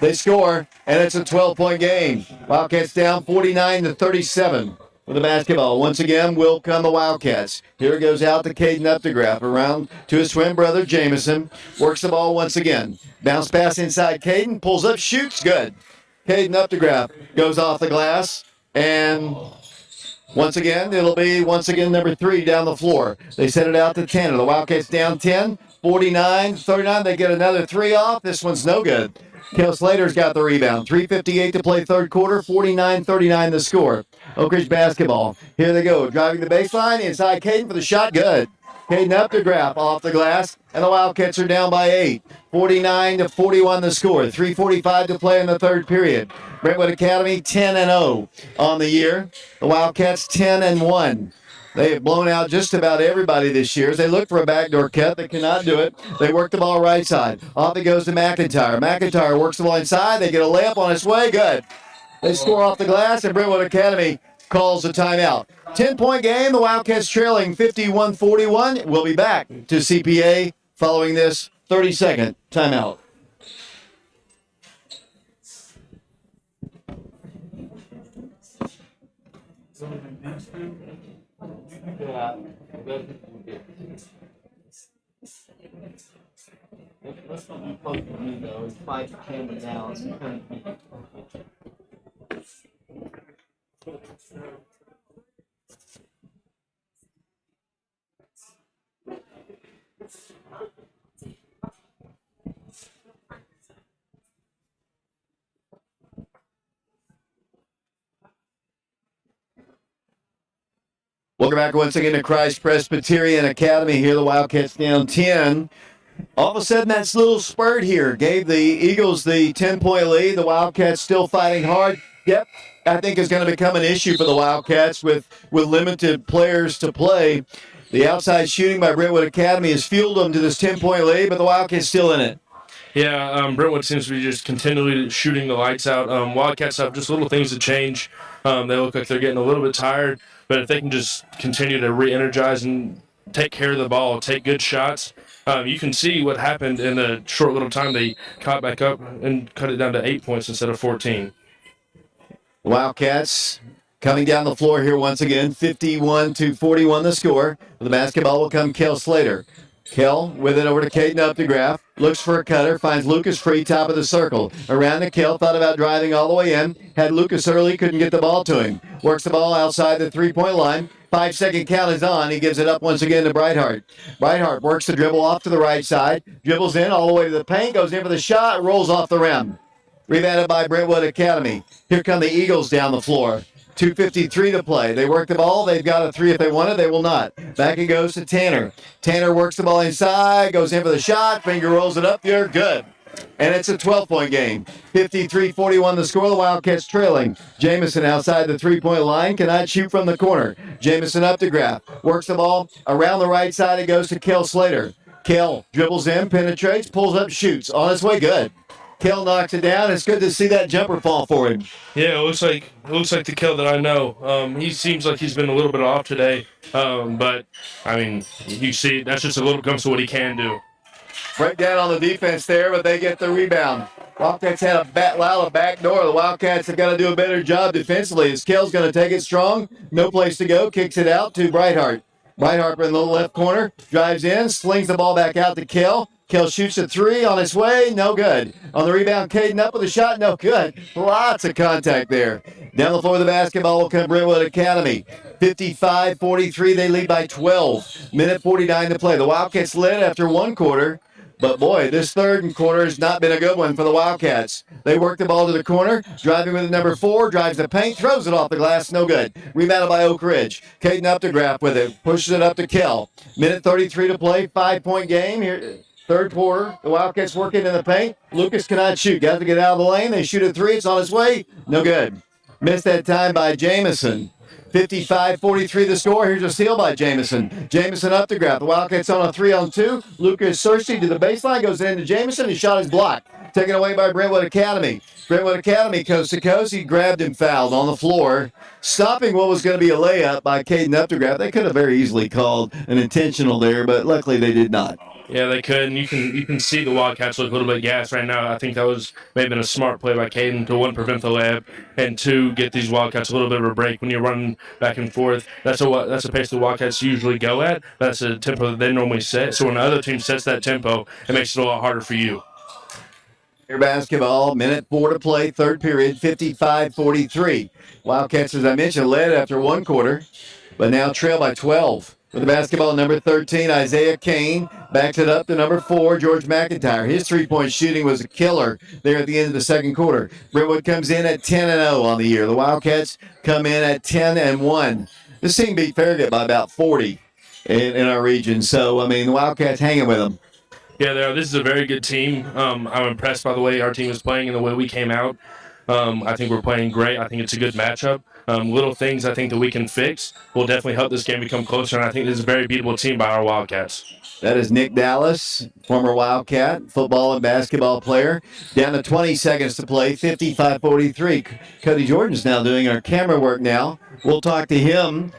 They score, and it's a 12-point game. Wildcats down 49-37 with the basketball. Once again, will come the Wildcats. Here it goes out to Caden Updegraff, around to his twin brother, Jamison. Works the ball once again. Bounce pass inside Caden, pulls up, shoots, good. Caden Updegraff goes off the glass, and once again, it'll be number 3 down the floor. They send it out to Tanner. The Wildcats down 10, 49-39. They get another three off. This one's no good. Kel Slater's got the rebound. 3:58 to play third quarter, 49-39 the score. Oak Ridge basketball. Here they go, driving the baseline. Inside Caden for the shot, good. Caden Updegraff off the glass, and the Wildcats are down by 8. 49-41 the score. 3:45 to play in the third period. Brentwood Academy 10-0 on the year. The Wildcats 10-1. They have blown out just about everybody this year. As they look for a backdoor cut, they cannot do it. They work the ball right side. Off it goes to McIntyre. McIntyre works the ball inside. They get a layup on its way. Good. They score off the glass, and Brentwood Academy calls the timeout. 10-point game. The Wildcats trailing 51-41. We'll be back to CPA following this 30-second timeout. Let's not be close to me, though. It's 5 to 10 now. It's kind of... Welcome back once again to Christ Presbyterian Academy here. The Wildcats down 10. All of a sudden, that little spurt here gave the Eagles the 10-point lead. The Wildcats still fighting hard. Yep, I think is going to become an issue for the Wildcats with limited players to play. The outside shooting by Brentwood Academy has fueled them to this 10-point lead, but the Wildcats still in it. Yeah, Brentwood seems to be just continually shooting the lights out. Wildcats have just little things to change. They look like they're getting a little bit tired, but if they can just continue to re-energize and take care of the ball, take good shots, you can see what happened in the short little time they caught back up and cut it down to 8 points instead of 14. Wildcats coming down the floor here once again, 51-41 the score. The basketball will come Kel Slater. Kel with it over to Caden Updegraff. Looks for a cutter. Finds Lucas free, top of the circle. Around to Kel. Thought about driving all the way in. Had Lucas early. Couldn't get the ball to him. Works the ball outside the three-point line. 5-second count is on. He gives it up once again to Brightheart. Brightheart works the dribble off to the right side. Dribbles in all the way to the paint. Goes in for the shot. Rolls off the rim. Rebounded by Brentwood Academy. Here come the Eagles down the floor. 2:53 to play. They work the ball. They've got a three if they want it. They will not. Back it goes to Tanner. Tanner works the ball inside, goes in for the shot, finger rolls it up. You're good. And it's a 12-point game. 53-41 the score. The Wildcats trailing. Jamison outside the three-point line. Cannot shoot from the corner. Jamison up to grab. Works the ball around the right side. It goes to Kel Slater. Kel dribbles in, penetrates, pulls up, shoots. On its way, good. Kel knocks it down. It's good to see that jumper fall for him. Yeah, it looks like the Kel that I know. He seems like he's been a little bit off today, but I mean, you see, that's just a little glimpse of what he can do. Breakdown on the defense there, but they get the rebound. Wildcats had a back door. The Wildcats have got to do a better job defensively. As Kel's going to take it strong, no place to go, kicks it out to Brightheart. Brightheart in the left corner, drives in, slings the ball back out to Kel. Kel shoots a three on its way, no good. On the rebound, Caden up with a shot, no good. Lots of contact there. Down the floor of the basketball will come Brentwood Academy. 55-43, they lead by 12. Minute 49 to play. The Wildcats led after one quarter, but boy, this third quarter has not been a good one for the Wildcats. They work the ball to the corner, driving with number 4, drives the paint, throws it off the glass, no good. Rebounded by Oak Ridge. Caden Updegraff with it, pushes it up to Kel. Minute 33 to play, 5-point game here. Third quarter, the Wildcats working in the paint. Lucas cannot shoot. Got to get out of the lane. They shoot a three. It's on its way. No good. Missed that time by Jamison. 55-43 the score. Here's a steal by Jamison. Jamison up to grab. The Wildcats on a 3-on-2. Lucas Searcy to the baseline. Goes into Jamison. His shot is blocked. Taken away by Brentwood Academy. Brentwood Academy coast to coast. He grabbed and fouled on the floor, stopping what was going to be a layup by Caden Updegraff. They could have very easily called an intentional there, but luckily they did not. Yeah, they could, and you can see the Wildcats look a little bit gassed right now. I think that was maybe been a smart play by Caden to, 1, prevent the layup, and 2, get these Wildcats a little bit of a break when you're running back and forth. That's a pace the Wildcats usually go at. That's a tempo that they normally set. So when the other team sets that tempo, it makes it a lot harder for you. Here basketball, minute 4 to play, third period, 55-43. Wildcats, as I mentioned, led after one quarter, but now trail by 12. With the basketball, number 13, Isaiah Kane backs it up to number 4, George McIntyre. His three-point shooting was a killer there at the end of the second quarter. Brentwood comes in at 10-0 on the year. The Wildcats come in at 10-1. This team beat Farragut by about 40 in our region. So, I mean, the Wildcats hanging with them. Yeah, this is a very good team. I'm impressed by the way our team is playing and the way we came out. I think we're playing great. I think it's a good matchup. Little things I think that we can fix will definitely help this game become closer, and I think this is a very beatable team by our Wildcats. That is Nick Dallas, former Wildcat, football and basketball player. Down to 20 seconds to play, 55-43. Cody Jordan's now doing our camera work now. We'll talk to him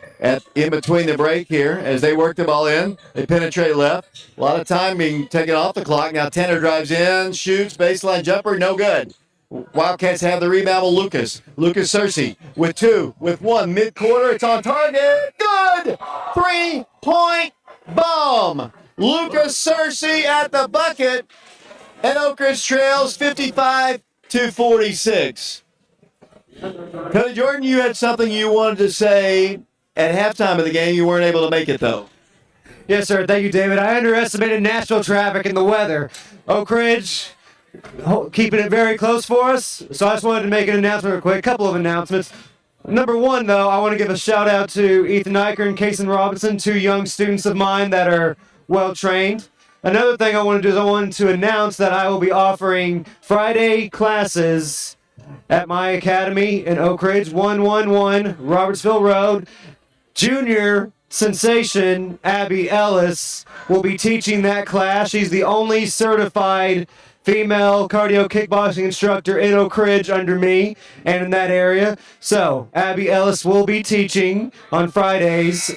in between the break here as they work the ball in. They penetrate left. A lot of time being taken off the clock. Now Tanner drives in, shoots, baseline jumper, no good. Wildcats have the rebound with Lucas. Lucas Searcy with 2, with 1, mid-quarter. It's on target. Good! 3-point bomb. Lucas Searcy at the bucket. And Oak Ridge trails 55-46. Cody Jordan, you had something you wanted to say at halftime of the game. You weren't able to make it, though. Yes, sir. Thank you, David. I underestimated Nashville traffic and the weather. Oak Ridge keeping it very close for us. So I just wanted to make an announcement real quick. A couple of announcements. Number one, though, I want to give a shout out to Ethan Eicher and Kason Robinson, two young students of mine that are well trained. Another thing I want to do is I wanted to announce that I will be offering Friday classes at my academy in Oak Ridge, 111 Robertsville Road. Junior sensation Abby Ellis will be teaching that class. She's the only certified female cardio kickboxing instructor in Oak Ridge under me and in that area. So Abby Ellis will be teaching on Fridays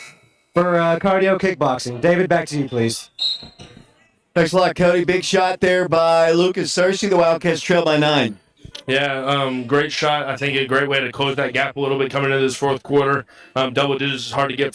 for cardio kickboxing. David, back to you, please. Thanks a lot, Cody. Big shot there by Lucas Searcy. The Wildcats trail by 9. Yeah, great shot. I think a great way to close that gap a little bit coming into this fourth quarter. Double digits is hard to get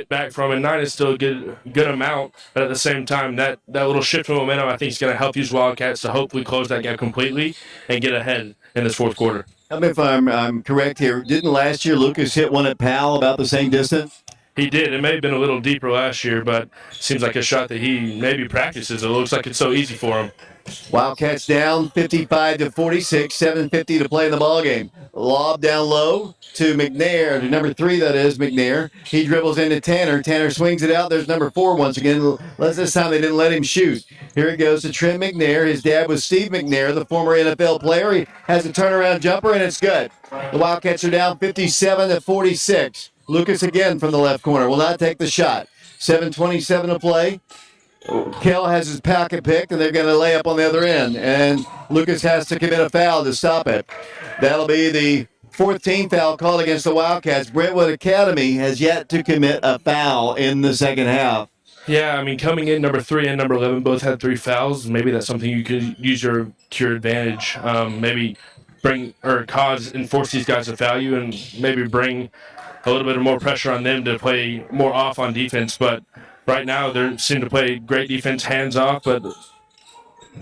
back from, and 9 is still a good amount. But at the same time, that little shift in momentum, I think, is going to help these Wildcats to hopefully close that gap completely and get ahead in this fourth quarter. Tell me if I'm correct here. Didn't last year Lucas hit one at Powell about the same distance? He did. It may have been a little deeper last year, but seems like a shot that he maybe practices. It looks like it's so easy for him. Wildcats down 55-46, 7:50 to play in the ballgame. Lob down low to McNair, to number 3, that is, McNair. He dribbles into Tanner. Tanner swings it out. There's number 4 once again. This time they didn't let him shoot. Here it goes to Trent McNair. His dad was Steve McNair, the former NFL player. He has a turnaround jumper, and it's good. The Wildcats are down 57-46. Lucas again from the left corner will not take the shot. 7:27 to play. Kell has his pocket picked, and they're going to lay up on the other end. And Lucas has to commit a foul to stop it. That'll be the 14th foul called against the Wildcats. Brentwood Academy has yet to commit a foul in the second half. Yeah, I mean, coming in, number 3 and number 11 both had 3 fouls. Maybe that's something you could use to your advantage. Maybe enforce these guys to foul you and maybe bring a little bit more pressure on them to play more off on defense. But right now, they seem to play great defense, hands off. But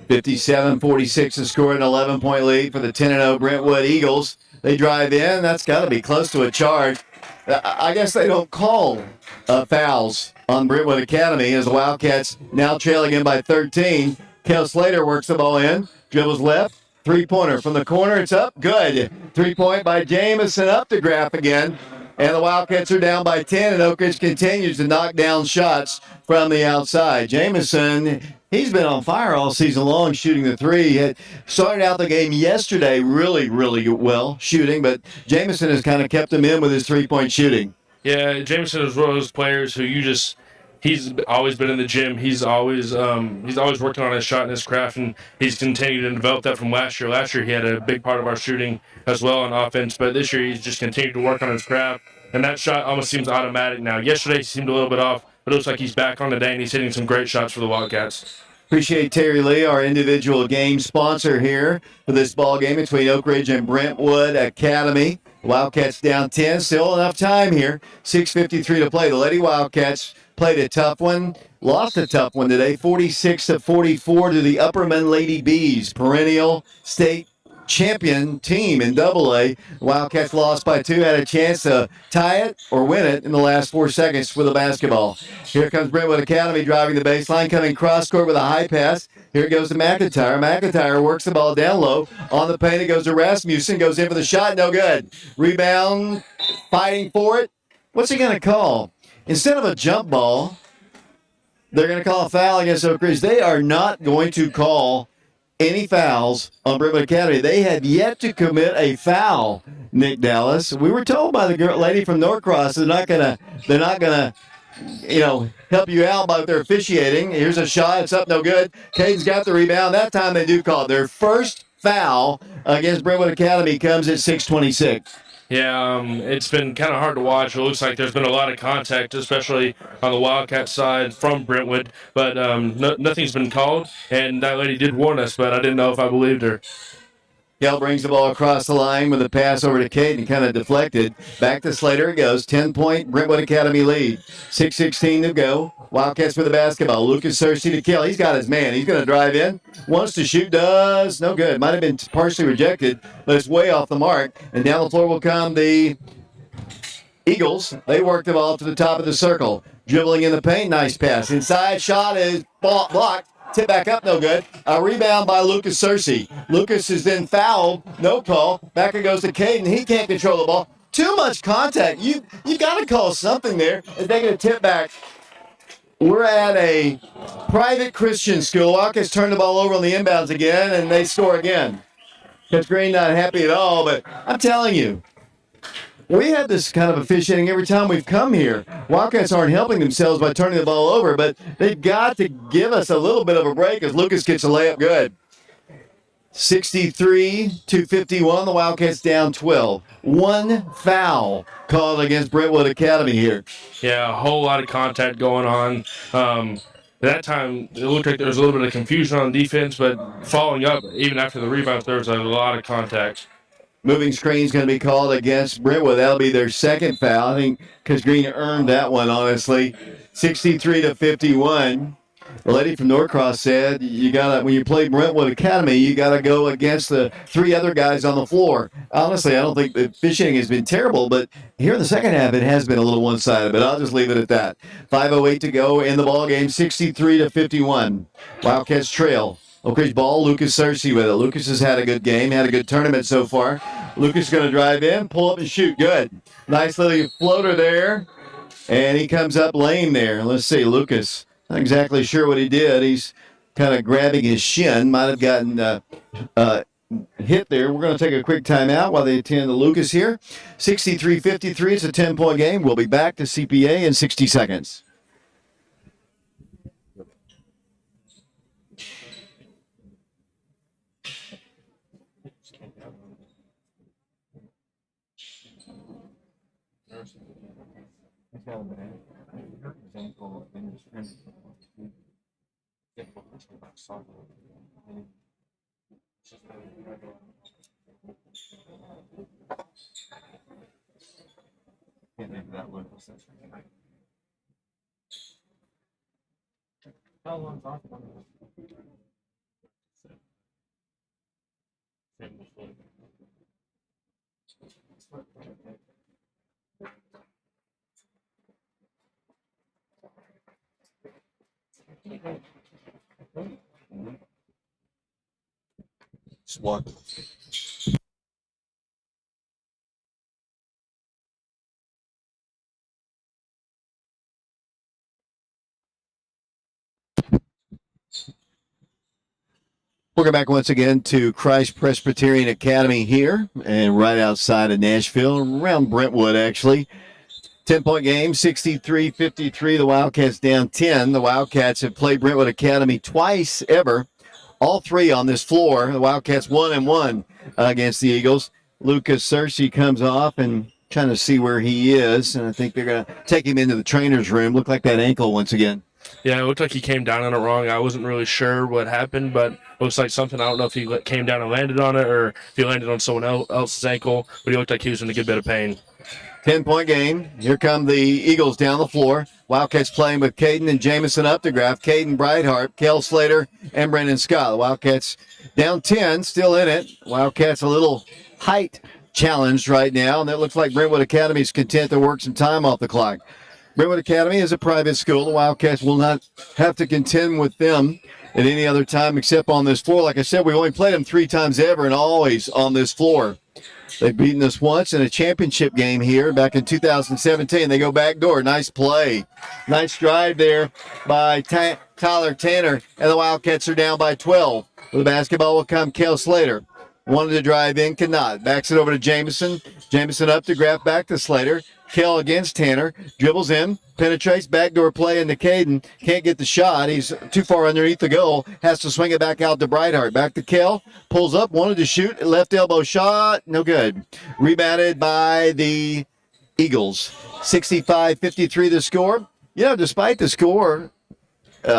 57-46 to score, an 11-point lead for the 10-0 Brentwood Eagles. They drive in. That's got to be close to a charge. I guess they don't call fouls on Brentwood Academy as the Wildcats now trailing in by 13. Kel Slater works the ball in, dribbles left, three-pointer from the corner. It's up, good. 3-point by Jamison, up to Graff again. And the Wildcats are down by 10, and Oak Ridge continues to knock down shots from the outside. Jamison, he's been on fire all season long shooting the 3. He had started out the game yesterday really, really well shooting, but Jamison has kind of kept him in with his 3-point shooting. Yeah, Jamison is one of those players who he's always been in the gym. He's always working on his shot and his craft, and he's continued to develop that from last year. Last year he had a big part of our shooting as well on offense, but this year he's just continued to work on his craft, and that shot almost seems automatic now. Yesterday he seemed a little bit off, but it looks like he's back on the day, and he's hitting some great shots for the Wildcats. Appreciate Terry Lee, our individual game sponsor here for this ball game between Oak Ridge and Brentwood Academy. Wildcats down 10, still enough time here. 6:53 to play. The Lady Wildcats played a tough one, lost a tough one today, 46-44 to the Upperman Lady Bees, perennial state champion team in AA. Wildcats lost by 2, had a chance to tie it or win it in the last 4 seconds with the basketball. Here comes Brentwood Academy driving the baseline, coming cross court with a high pass. Here it goes to McIntyre. McIntyre works the ball down low. On the paint, it goes to Rasmussen. Goes in for the shot. No good. Rebound. Fighting for it. What's he going to call? Instead of a jump ball, they're going to call a foul against Oak Ridge. They are not going to call any fouls on Brentwood Academy. They have yet to commit a foul, Nick Dallas. We were told by the lady from Norcross they're not gonna help you out by their officiating. Here's a shot. It's up, no good. Caden's got the rebound. That time they do call it. Their first foul against Brentwood Academy comes at 6:26. Yeah, it's been kind of hard to watch. It looks like there's been a lot of contact, especially on the Wildcat side from Brentwood, but nothing's been called, and that lady did warn us, but I didn't know if I believed her. Kell brings the ball across the line with a pass over to Caden, kind of deflected. Back to Slater it goes. 10-point Brentwood Academy lead. 6:16 to go. Wildcats with the basketball. Lucas Searcy to Kell. He's got his man. He's going to drive in. Wants to shoot. Does. No good. Might have been partially rejected, but it's way off the mark. And down the floor will come the Eagles. They work the ball to the top of the circle. Dribbling in the paint. Nice pass. Inside shot is blocked. Tip back up, no good. A rebound by Lucas Searcy. Lucas is then fouled. No call. Back it goes to Caden. He can't control the ball. too much contact. You've got to call something there. And they get a tip back. We're at a private Christian school. Wildcats turn the ball over on the inbounds again, and they score again. Coach Green not happy at all, but I'm telling you, we have this kind of officiating every time we've come here. Wildcats aren't helping themselves by turning the ball over, but they've got to give us a little bit of a break as Lucas gets a layup good. 63-51, the Wildcats down 12. One foul called against Brentwood Academy here. Yeah, a whole lot of contact going on. At that time, it looked like there was a little bit of confusion on defense, but following up, even after the rebound, there was a lot of contact. Moving screen is going to be called against Brentwood. That'll be their second foul. I think because Green earned that one, honestly. 63-51. The lady from Norcross said, "You gotta when you play Brentwood Academy, you gotta go against the three other guys on the floor." Honestly, I don't think the officiating has been terrible, but here in the second half, it has been a little one-sided. But I'll just leave it at that. 5:08 to go in the ball game. 63-51. Wildcats trail. Oak Ridge ball. Lucas Searcy with it. Lucas has had a good game, had a good tournament so far. Lucas is going to drive in, pull up and shoot. Good. Nice little floater there, and he comes up lame there. Let's see, Lucas. Not exactly sure what he did. He's kind of grabbing his shin. Might have gotten hit there. We're going to take a quick timeout while they attend to Lucas here. 63-53. It's a 10-point game. We'll be back to CPA in 60 seconds. Swat. Welcome back once again to Christ Presbyterian Academy here and right outside of Nashville, around Brentwood actually. 10-point game, 63-53. The Wildcats down 10. The Wildcats have played Brentwood Academy twice ever. All three on this floor. The Wildcats 1-1 against the Eagles. Lucas Searcy comes off and trying to see where he is, and I think they're going to take him into the trainer's room. Look like that ankle once again. Yeah, it looked like he came down on it wrong. I wasn't really sure what happened, but it looks like something. I don't know if he came down and landed on it or if he landed on someone else's ankle, but he looked like he was in a good bit of pain. 10-point game. Here come the Eagles down the floor. Wildcats playing with Caden and Jamison up the graph. Caden Brightheart, Kel Slater, and Brendan Scott. The Wildcats down 10, still in it. Wildcats a little height challenged right now, and it looks like Brentwood Academy is content to work some time off the clock. Brentwood Academy is a private school. The Wildcats will not have to contend with them at any other time except on this floor. Like I said, we've only played them 3 times ever and always on this floor. They've beaten us once in a championship game here back in 2017. They go backdoor. Nice play. Nice drive there by Tyler Tanner, and the Wildcats are down by 12. With the basketball will come Kel Slater. Wanted to drive in, cannot. Backs it over to Jamison. Jamison up to grab back to Slater. Kel against Tanner. Dribbles in. Penetrates. Backdoor play into Caden. Can't get the shot. He's too far underneath the goal. Has to swing it back out to Brightheart. Back to Kel. Pulls up. Wanted to shoot. Left elbow shot. No good. Rebounded by the Eagles. 65-53 the score. You know, despite the score,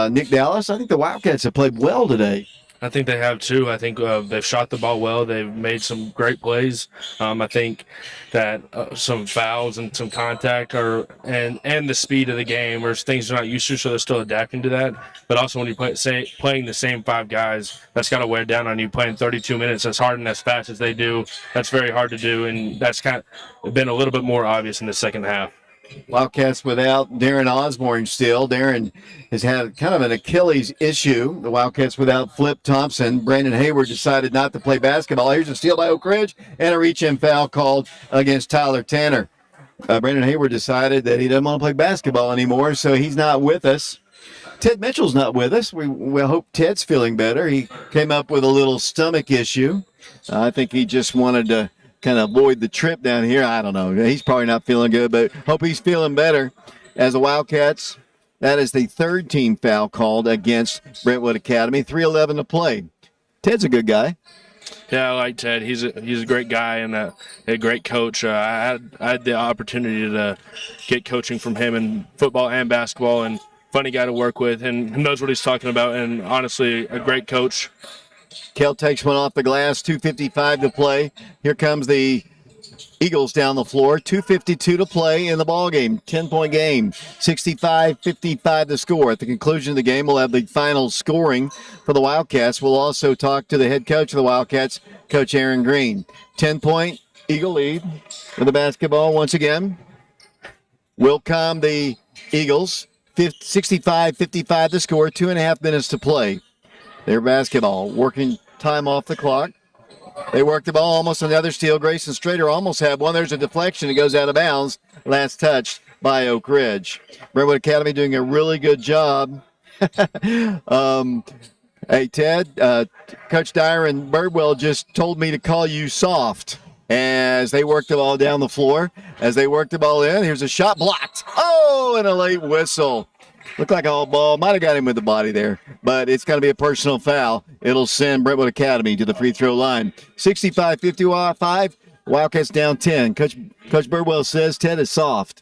Nick Dallas, I think the Wildcats have played well today. I think they have too. I think they've shot the ball well. They've made some great plays. I think that some fouls and some contact and the speed of the game are things they're not used to, so they're still adapting to that. But also when you're playing the same 5 guys, that's got to wear down on you. Playing 32 minutes as hard and as fast as they do, that's very hard to do, and that's kind of been a little bit more obvious in the second half. Wildcats without Darren Osborne still. Darren has had kind of an Achilles issue. The Wildcats without Flip Thompson. Brandon Hayward decided not to play basketball. Here's a steal by Oak Ridge and a reach-in foul called against Tyler Tanner. Brandon Hayward decided that he doesn't want to play basketball anymore, so he's not with us. Ted Mitchell's not with us. We hope Ted's feeling better. He came up with a little stomach issue. I think he just wanted to kind of avoid the trip down here. I don't know. He's probably not feeling good, but hope he's feeling better. As the Wildcats, that is the third team foul called against Brentwood Academy. 3:11 to play. Ted's a good guy. Yeah, I like Ted. He's a great guy and a great coach. I had the opportunity to get coaching from him in football and basketball, and funny guy to work with, and knows what he's talking about, and honestly, a great coach. Kel takes one off the glass, 2:55 to play. Here comes the Eagles down the floor, 2:52 to play in the ball game. 10-point game, 65-55 the score. At the conclusion of the game, we'll have the final scoring for the Wildcats. We'll also talk to the head coach of the Wildcats, Coach Aaron Green. 10-point Eagle lead with the basketball once again. Will come the Eagles, 65-55 the score, 2.5 minutes to play. Their basketball, working time off the clock. They work the ball, almost another steal. Grayson Strader almost had one. There's a deflection. It goes out of bounds. Last touch by Oak Ridge. Brentwood Academy doing a really good job. Hey, Ted, Coach Dyer and Birdwell just told me to call you soft as they work the ball down the floor. As they work the ball in, here's a shot blocked. Oh, and a late whistle. Looked like a all ball. Might have got him with the body there, but it's going to be a personal foul. It'll send Brentwood Academy to the free throw line. 65-55. Wildcats down 10. Coach Birdwell says Ted is soft.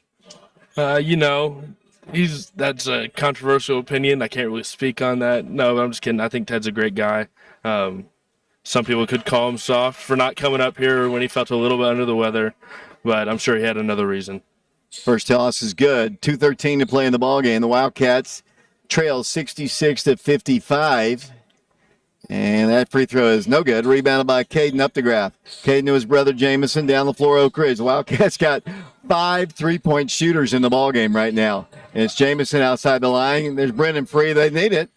That's a controversial opinion. I can't really speak on that. No, I'm just kidding. I think Ted's a great guy. Some people could call him soft for not coming up here when he felt a little bit under the weather, but I'm sure he had another reason. First toss is good. 2:13 to play in the ball game. The Wildcats trail 66-55. And that free throw is no good. Rebounded by Caden Updegraff. Caden to his brother Jamison down the floor. Oak Ridge. The Wildcats got 5 3-point shooters in the ball game right now. And it's Jamison outside the line. There's Brendan Free. They need it.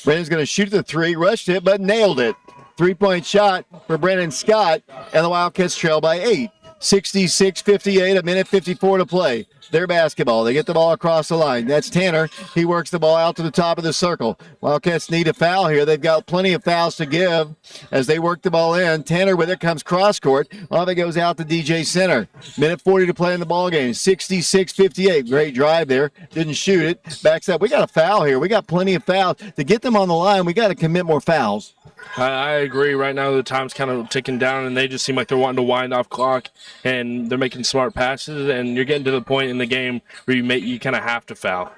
Brendan's going to shoot the three. Rushed it, but nailed it. 3-point shot for Brendan Scott. And the Wildcats trail by 8. 66-58, a minute 54 to play. Their basketball. They get the ball across the line. That's Tanner. He works the ball out to the top of the circle. Wildcats need a foul here. They've got plenty of fouls to give as they work the ball in. Tanner with it comes cross court. Off it goes out to DJ Center. Minute 40 to play in the ball game. 66-58. Great drive there. Didn't shoot it. Backs up. We got a foul here. We got plenty of fouls. To get them on the line, we got to commit more fouls. I agree. Right now, the time's kind of ticking down, and they just seem like they're wanting to wind off clock, and they're making smart passes, and you're getting to the point in the game where you kind of have to foul.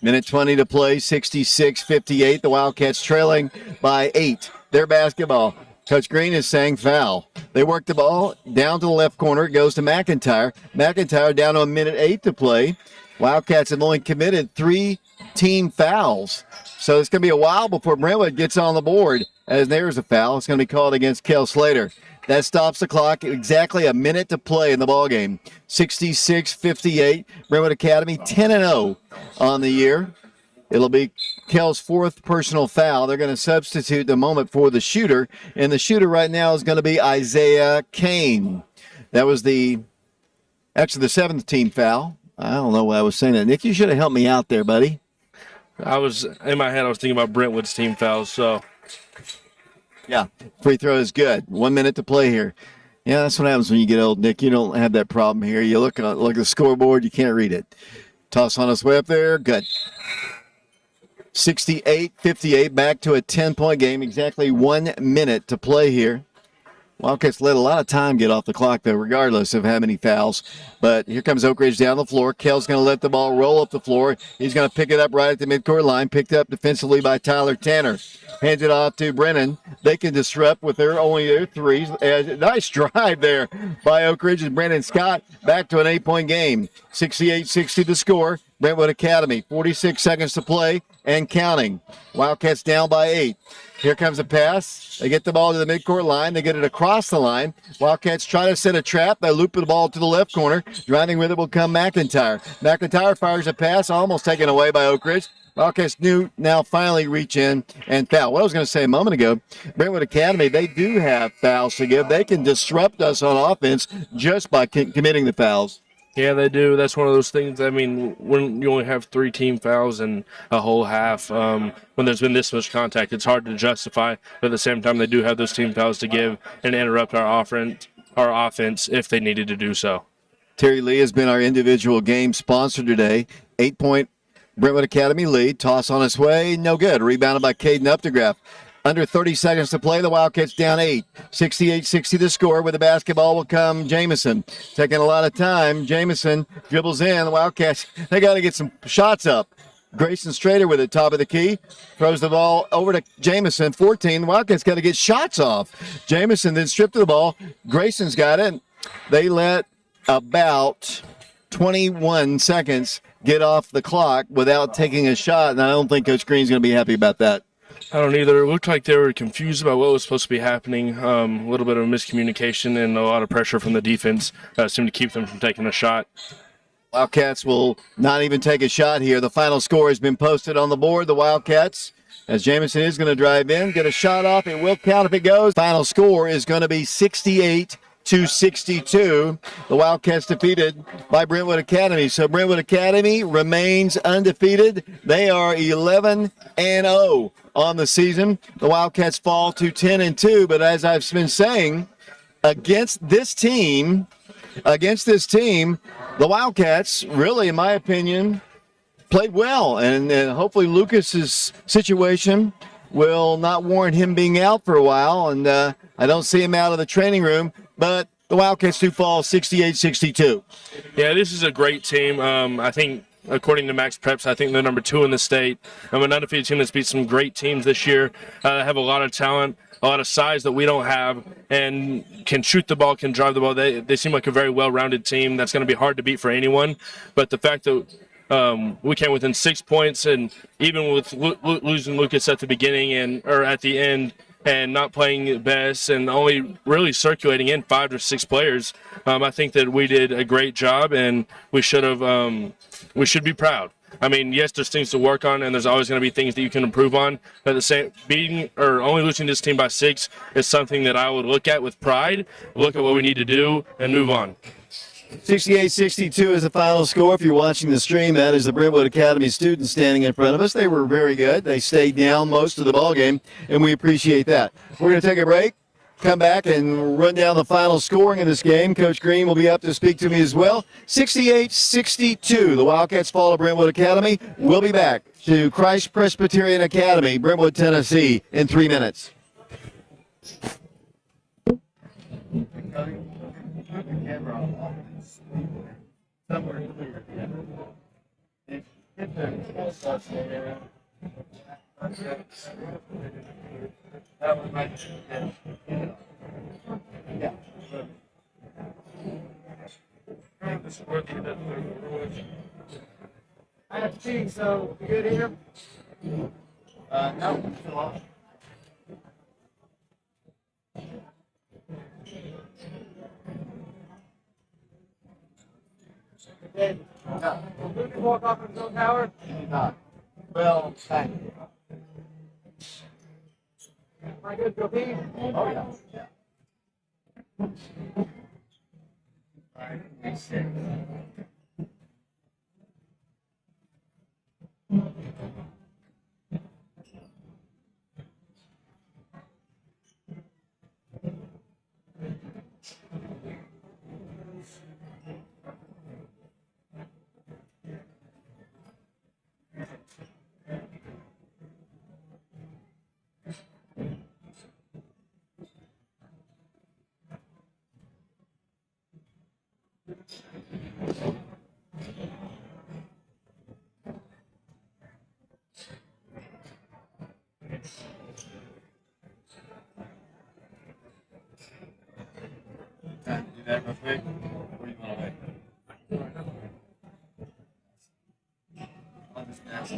Minute 20 to play, 66-58. The Wildcats trailing by 8. Their basketball. Coach Green is saying foul. They work the ball down to the left corner. It goes to McIntyre. McIntyre down to a minute 8 to play. Wildcats have only committed 3 team fouls. So it's going to be a while before Brentwood gets on the board. As there's a foul, it's going to be called against Kel Slater. That stops the clock. Exactly a minute to play in the ball game. 66-58. Brentwood Academy 10-0 on the year. It'll be Kel's 4th personal foul. They're going to substitute the moment for the shooter. And the shooter right now is going to be Isaiah Kane. That was actually the 7th team foul. I don't know why I was saying that. Nick, you should have helped me out there, buddy. In my head, I was thinking about Brentwood's team fouls, so. Yeah, free throw is good. 1 minute to play here. Yeah, that's what happens when you get old, Nick. You don't have that problem here. You look at the scoreboard, you can't read it. Toss on its way up there. Good. 68-58, back to a 10-point game. Exactly 1 minute to play here. Wildcats let a lot of time get off the clock, though, regardless of how many fouls. But here comes Oak Ridge down the floor. Kell's going to let the ball roll up the floor. He's going to pick it up right at the midcourt line. Picked up defensively by Tyler Tanner. Hands it off to Brennan. They can disrupt with their threes. Nice drive there by Oak Ridge and Brennan Scott. Back to an 8-point game. 68-60 to score. Brentwood Academy, 46 seconds to play and counting. Wildcats down by 8. Here comes a pass. They get the ball to the midcourt line. They get it across the line. Wildcats try to set a trap. They loop the ball to the left corner. Driving with it will come McIntyre. McIntyre fires a pass, almost taken away by Oak Ridge. Wildcats now finally reach in and foul. What I was going to say a moment ago, Brentwood Academy, they do have fouls to give. They can disrupt us on offense just by committing the fouls. Yeah, they do. That's one of those things. I mean, when you only have 3 team fouls in a whole half, when there's been this much contact, it's hard to justify. But at the same time, they do have those team fouls to give and interrupt our offense if they needed to do so. Terry Lee has been our individual game sponsor today. 8-point Brentwood Academy lead. Toss on its way. No good. Rebounded by Caden Updegraff. Under 30 seconds to play. The Wildcats down 8. 68-60 the score. With the basketball will come Jamison. Taking a lot of time. Jamison dribbles in. The Wildcats, they got to get some shots up. Grayson Strader with it, top of the key. Throws the ball over to Jamison, 14. The Wildcats got to get shots off. Jamison then stripped the ball. Grayson's got it. They let about 21 seconds get off the clock without taking a shot, and I don't think Coach Green's going to be happy about that. I don't either. It looked like they were confused about what was supposed to be happening. A little bit of miscommunication and a lot of pressure from the defense seemed to keep them from taking a shot. Wildcats will not even take a shot here. The final score has been posted on the board. The Wildcats, as Jamison is going to drive in, get a shot off. It will count if it goes. Final score is going to be 68-62. The Wildcats defeated by Brentwood Academy. So Brentwood Academy remains undefeated. They are 11-0 on the season. The Wildcats fall to 10-2. But as I've been saying, against this team, the Wildcats really, in my opinion, played well. And hopefully Lucas's situation will not warrant him being out for a while. And I don't see him out of the training room. But the Wildcats do fall 68-62. Yeah, this is a great team. I think, according to Max Preps, I think they're number 2 in the state. I'm an undefeated team that's beat some great teams this year. Have a lot of talent, a lot of size that we don't have, and can shoot the ball, can drive the ball. They seem like a very well-rounded team that's going to be hard to beat for anyone. But the fact that we came within 6 points, and even with losing Lucas at the beginning or at the end, and not playing best and only really circulating in 5 or 6 players, I think that we did a great job, and we should be proud. I mean, yes, there's things to work on, and there's always going to be things that you can improve on. But the same, beating or only losing this team by 6 is something that I would look at with pride, look at what we need to do, and move on. 68-62 is the final score. If you're watching the stream, that is the Brentwood Academy students standing in front of us. They were very good. They stayed down most of the ball game, and we appreciate that. We're going to take a break, come back, and run down the final scoring of this game. Coach Green will be up to speak to me as well. 68-62, the Wildcats fall to Brentwood Academy. We'll be back to Christ Presbyterian Academy, Brentwood, Tennessee, in 3 minutes. I have tea, so you good here? No. Okay. Who can walk off his own tower? Not. Well, thank you. Am I good to go pee? Oh, yeah. Time to do that real quick? Or do you want to wait? I'll just ask.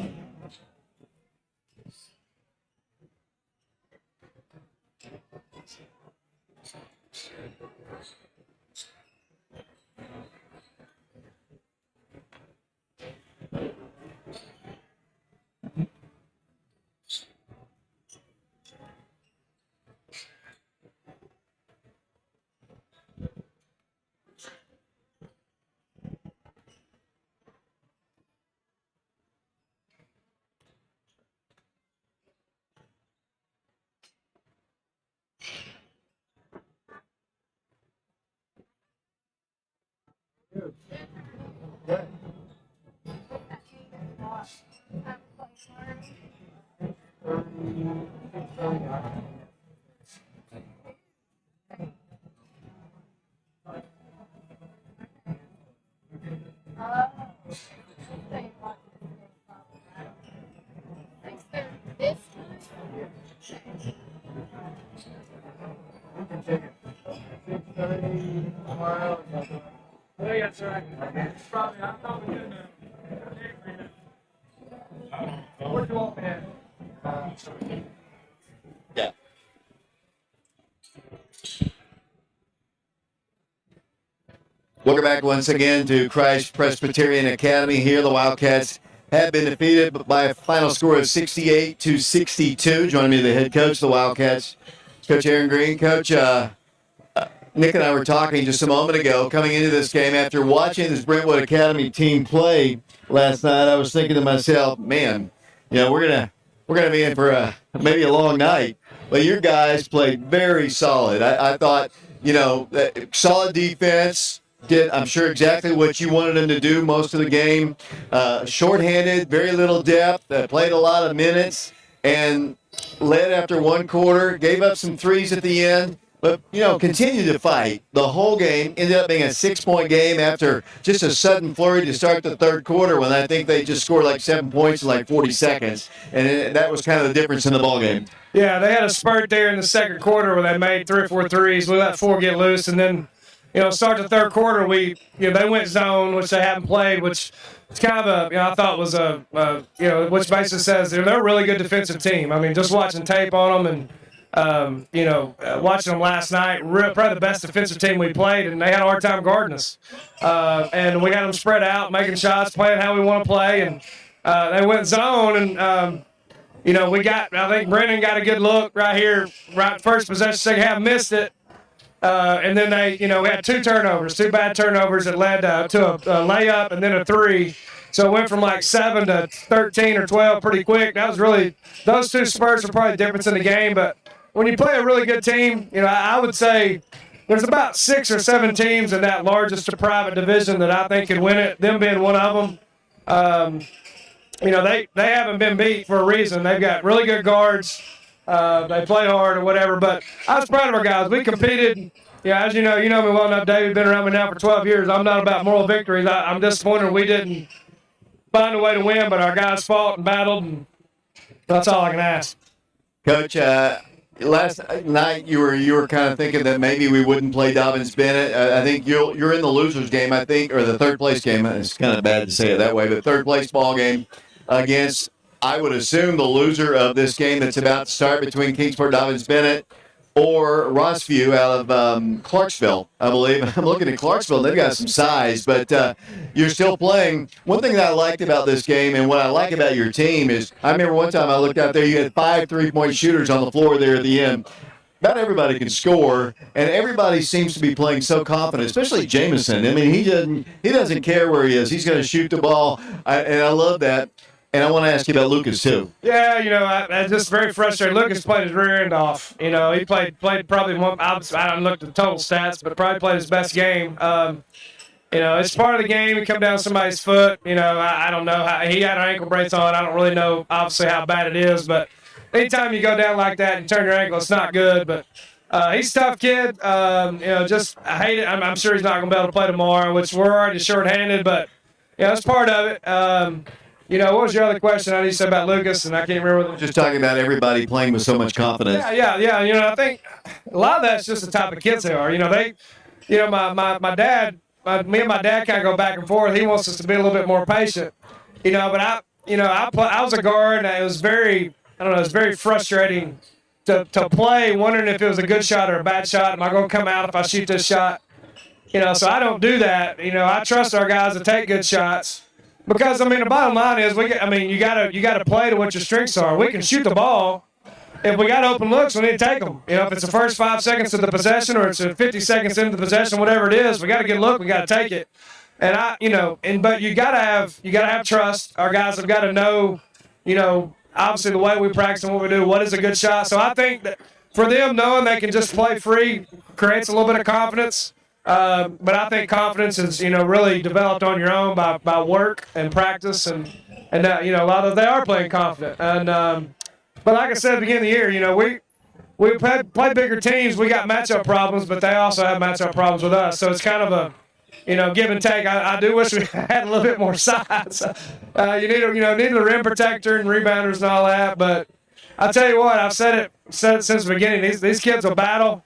Yeah. Welcome back once again to Christ Presbyterian Academy. Here, the Wildcats have been defeated by a final score of 68-62. Joining me, the head coach of the Wildcats, Coach Aaron Green. Coach, Nick and I were talking just a moment ago, coming into this game after watching this Brentwood Academy team play last night. I was thinking to myself, man, we're gonna be in for maybe a long night. But your guys played very solid. I thought, solid defense. Did, I'm sure, exactly what you wanted them to do most of the game. Shorthanded, very little depth, played a lot of minutes, and led after one quarter, gave up some threes at the end, but, continued to fight the whole game. Ended up being a 6-point game after just a sudden flurry to start the third quarter when I think they just scored like 7 points in like 40 seconds, and that was kind of the difference in the ball game. Yeah, they had a spurt there in the second quarter where they made 3 or 4 threes. We let 4 get loose, and then start the third quarter, they went zone, which they haven't played, which is kind of I thought was which basically says they're a really good defensive team. I mean, just watching tape on them and, watching them last night, probably the best defensive team we played, and they had a hard time guarding us. And we had them spread out, making shots, playing how we want to play, and they went zone, and, I think Brennan got a good look right here, right first possession, second half, missed it. And then they, we had 2 bad turnovers that led to a layup and then a 3. So it went from like 7 to 13 or 12 pretty quick. That was really, those 2 spurts were probably the difference in the game. But when you play a really good team, I would say there's about 6 or 7 teams in that largest private division that I think could win it, them being one of them. They haven't been beat for a reason. They've got really good guards. They play hard or whatever, but I was proud of our guys. We competed. As you know me well enough, David, been around me now for 12 years. I'm not about moral victories. I'm disappointed we didn't find a way to win, but our guys fought and battled, and that's all I can ask. Coach, last night you were kind of thinking that maybe we wouldn't play Dobbins Bennett. I think you're in the losers game, I think, or the third place game. It's kind of bad to say it that way, but third place ball game against, I would assume, the loser of this game that's about to start between Kingsport Dobbins Bennett or Rossview out of Clarksville, I believe. I'm looking at Clarksville, and they've got some size, but you're still playing. One thing that I liked about this game and what I like about your team is, I remember one time I looked out there, you had 5 3-point shooters on the floor there at the end. About everybody can score, and everybody seems to be playing so confident, especially Jameson. I mean, he doesn't care where he is. He's going to shoot the ball, and I love that. And I want to ask you about Lucas, too. Yeah, I'm just very frustrated. Lucas played his rear end off. He played probably one. I haven't looked at the total stats, but probably played his best game. It's part of the game. He come down somebody's foot. I don't know how he had an ankle brace on. I don't really know, obviously, how bad it is. But anytime you go down like that and turn your ankle, it's not good. But he's a tough kid. Just I hate it. I'm sure he's not going to be able to play tomorrow, which we're already short-handed. But that's part of it. What was your other question? I need to say about Lucas, and I can't remember. What just talking about everybody playing with so much confidence. Yeah. I think a lot of that's just the type of kids they are. My dad, me and my dad kind of go back and forth. He wants us to be a little bit more patient. But I was a guard, and it was very frustrating to play, wondering if it was a good shot or a bad shot. Am I going to come out if I shoot this shot? So I don't do that. I trust our guys to take good shots because the bottom line is you gotta play to what your strengths are. We can shoot the ball. If we got open looks, we need to take them. If it's the first 5 seconds of the possession or it's 50 seconds into the possession, whatever it is, we got to get a look. We got to take it. But you gotta have trust. Our guys have got to know, obviously the way we practice and what we do, what is a good shot. So I think that for them knowing they can just play free creates a little bit of confidence. But I think confidence is, really developed on your own by work and practice and a lot of they are playing confident. And but like I said at the beginning of the year, we play bigger teams. We got matchup problems, but they also have matchup problems with us. So it's kind of a give and take. I do wish we had a little bit more size. You need a rim protector and rebounders and all that. But I tell you what, I've said it since the beginning. These kids will battle,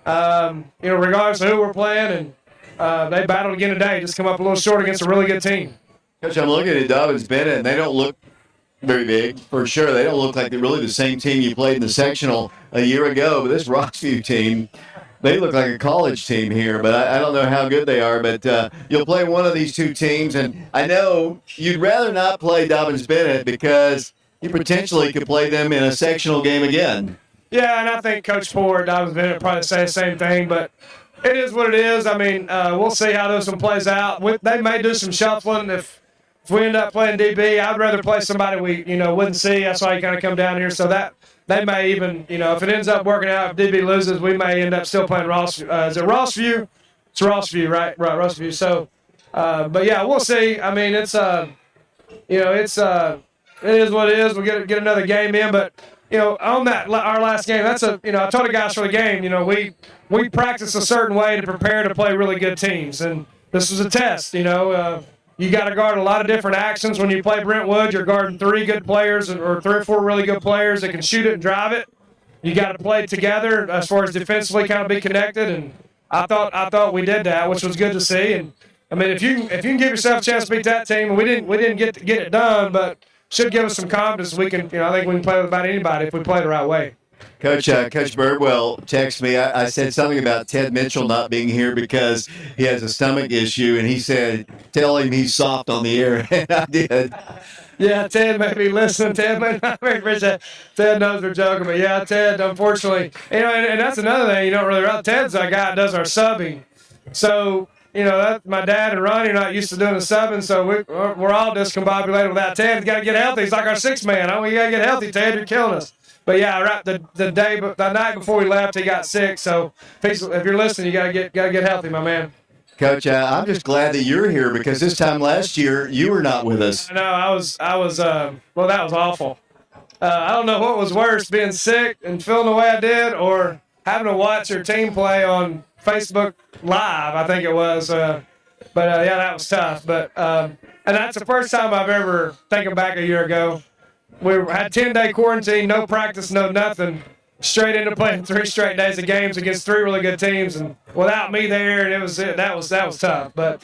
regardless of who we're playing, and they battled again today. Just come up a little short against a really good team. Coach, I'm looking at Dobbins Bennett, and they don't look very big, for sure. They don't look like they're really the same team you played in the sectional a year ago. But this Rossview team, they look like a college team here, but I don't know how good they are. But you'll play one of these two teams, and I know you'd rather not play Dobbins Bennett because you potentially could play them in a sectional game again. Yeah, and I think Coach Ford, Dobbins Bennett probably say the same thing, but it is what it is. We'll see how this one plays out. They may do some shuffling if we end up playing DB. I'd rather play somebody we wouldn't see. That's why you kind of come down here. So that they may even if it ends up working out, if DB loses, we may end up still playing Rossview. Is it Rossview? It's Rossview, right? Right, Rossview. So, but yeah, we'll see. It's it is what it is. We'll get another game in, but on that our last game, that's I told the guys for the game, we practice a certain way to prepare to play really good teams, and this was a test. You got to guard a lot of different actions when you play Brentwood. You're guarding 3 good players or 3 or 4 really good players that can shoot it and drive it. You got to play together as far as defensively, kind of be connected. And I thought we did that, which was good to see. And if you can give yourself a chance to beat that team, and we didn't get it done, but should give us some confidence. We can, I think we can play with about anybody if we play the right way. Coach Birdwell texted me. I said something about Ted Mitchell not being here because he has a stomach issue, and he said, tell him he's soft on the air, and I did. Yeah, Ted may be listening. Ted may not be appreciate. Ted knows we're joking, but yeah, Ted, unfortunately, and that's another thing you don't really realize. Ted's our guy that does our subbing. So, my dad and Ronnie are not used to doing the subbing, so we're all discombobulated without Ted. He's got to get healthy. He's like our 6th man. You got to get healthy, Ted. You're killing us. But yeah, right. The night before we left, he got sick. So if you're listening, you gotta get healthy, my man. Coach, I'm just glad that you're here because this time last year you were not with us. I know. I was. Well, that was awful. I don't know what was worse, being sick and feeling the way I did, or having to watch your team play on Facebook Live. I think it was. Yeah, that was tough. But and that's the first time I've ever thinking back a year ago. We had 10-day quarantine, no practice, no nothing. Straight into playing 3 straight days of games against 3 really good teams, and without me there, and that was tough. But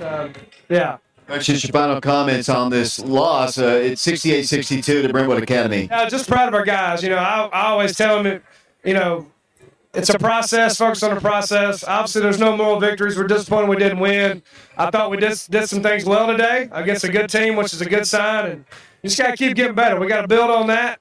yeah. Coach, just your final comments on this loss. It's 68-62 to Brentwood Academy. Yeah, just proud of our guys. I always tell them that it's a process. Focus on the process. Obviously, there's no moral victories. We're disappointed we didn't win. I thought we did some things well today against a good team, which is a good sign. And you just got to keep getting better. We got to build on that.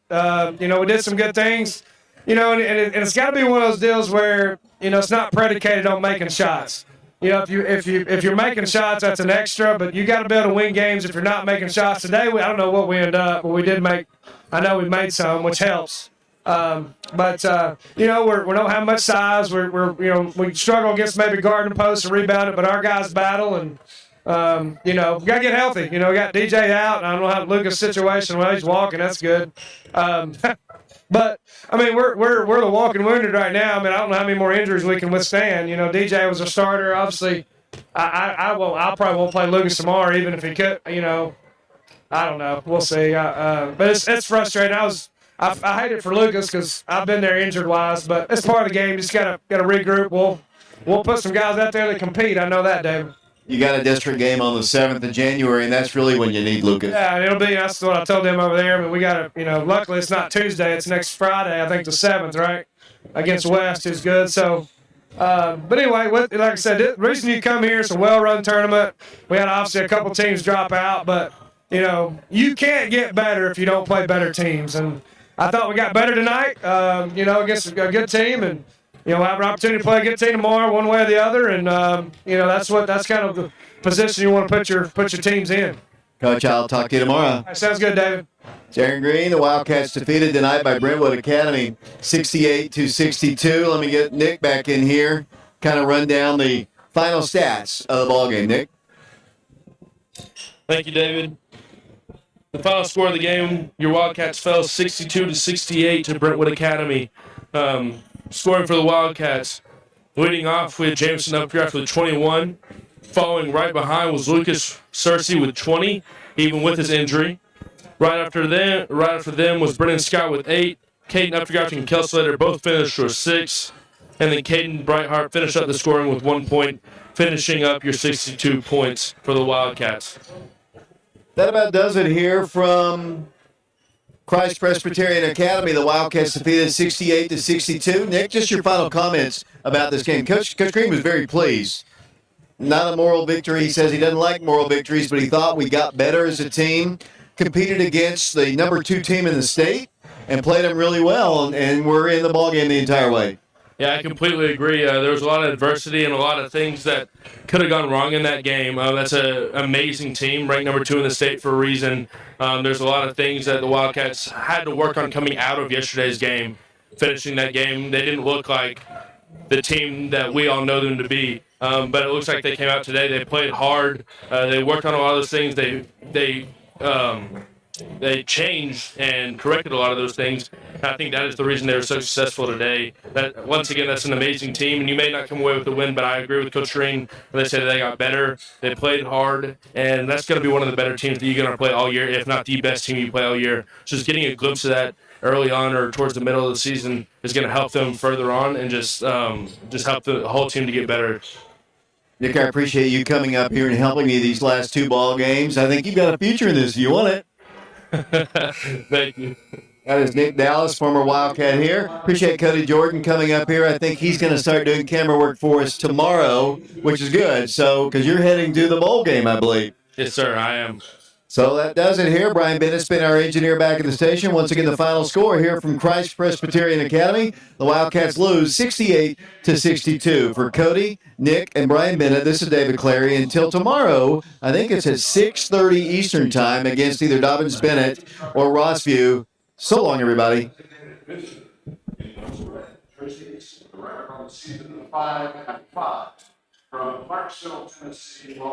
We did some good things. And it's got to be one of those deals where it's not predicated on making shots. If you're making shots, that's an extra. But you got to be able to win games if you're not making shots. Today, I don't know what we ended up, but we did make. I know we made some, which helps. But we don't have much size. We struggle against maybe guarding posts and rebounding, but our guys battle and. We got to get healthy. We got DJ out, and I don't know how Lucas' situation. Well, he's walking. That's good. But we're the walking wounded right now. I don't know how many more injuries we can withstand. DJ was a starter. Obviously, I probably won't play Lucas tomorrow, even if he could. I don't know. We'll see. But it's frustrating. I hate it for Lucas because I've been there injured wise, but it's part of the game. You just gotta regroup. We'll put some guys out there that compete. I know that, David. You got a district game on the 7th of January, and that's really when you need Lucas. Yeah, that's what I told them over there. But we got to, luckily it's not Tuesday. It's next Friday, I think the 7th, right? Against West, who's good. So, But anyway, like I said, the reason you come here, it's a well-run tournament. We had obviously a couple teams drop out, but you can't get better if you don't play better teams. And I thought we got better tonight, against a good team, and we'll have an opportunity to play a good team tomorrow, one way or the other. And that's kind of the position you want to put your teams in. Coach, I'll talk to you tomorrow. All right, sounds good, David. Darren Green, the Wildcats defeated tonight by Brentwood Academy, 68-62. Let me get Nick back in here, kind of run down the final stats of the ballgame. Nick? Thank you, David. The final score of the game, your Wildcats fell 62-68 to Brentwood Academy. Scoring for the Wildcats, leading off with Jameson Updraft with 21. Following right behind was Lucas Searcy with 20, even with his injury. Right after them was Brennan Scott with 8. Caden Updraft and Kel Slater both finished with 6. And then Caden Brightheart finished up the scoring with 1 point, finishing up your 62 points for the Wildcats. That about does it here from Christ Presbyterian Academy. The Wildcats defeated 68-62. Nick, just your final comments about this game. Coach Green was very pleased. Not a moral victory. He says he doesn't like moral victories, but he thought we got better as a team, competed against the number 2 team in the state, and played them really well, and we're in the ballgame the entire way. Yeah, I completely agree. There was a lot of adversity and a lot of things that could have gone wrong in that game. That's an amazing team, ranked number 2 in the state for a reason. There's a lot of things that the Wildcats had to work on coming out of yesterday's game. Finishing that game, they didn't look like the team that we all know them to be. But it looks like they came out today. They played hard. They worked on a lot of those things. They changed and corrected a lot of those things. I think that is the reason they were so successful today. That once again, that's an amazing team, and you may not come away with the win, but I agree with Coach Green when they said they got better. They played hard, and that's going to be one of the better teams that you're going to play all year, if not the best team you play all year. Just getting a glimpse of that early on or towards the middle of the season is going to help them further on and just help the whole team to get better. Nick, I appreciate you coming up here and helping me these last 2 ball games. I think you've got a future in this. You want it? Thank you. That is Nick Dallas, former Wildcat here. Appreciate Cody Jordan coming up here. I think he's going to start doing camera work for us tomorrow, which is good. So, because you're heading to the bowl game, I believe. Yes, sir, I am. So that does it here. Brian Bennett's been our engineer back at the station. Once again, the final score here from Christ Presbyterian Academy. The Wildcats lose 68-62. For Cody, Nick, and Brian Bennett, this is David Clary. Until tomorrow, I think it's at 6:30 Eastern Time against either Dobbins Bennett or Rossview. So long, everybody. From Clarksville, Tennessee.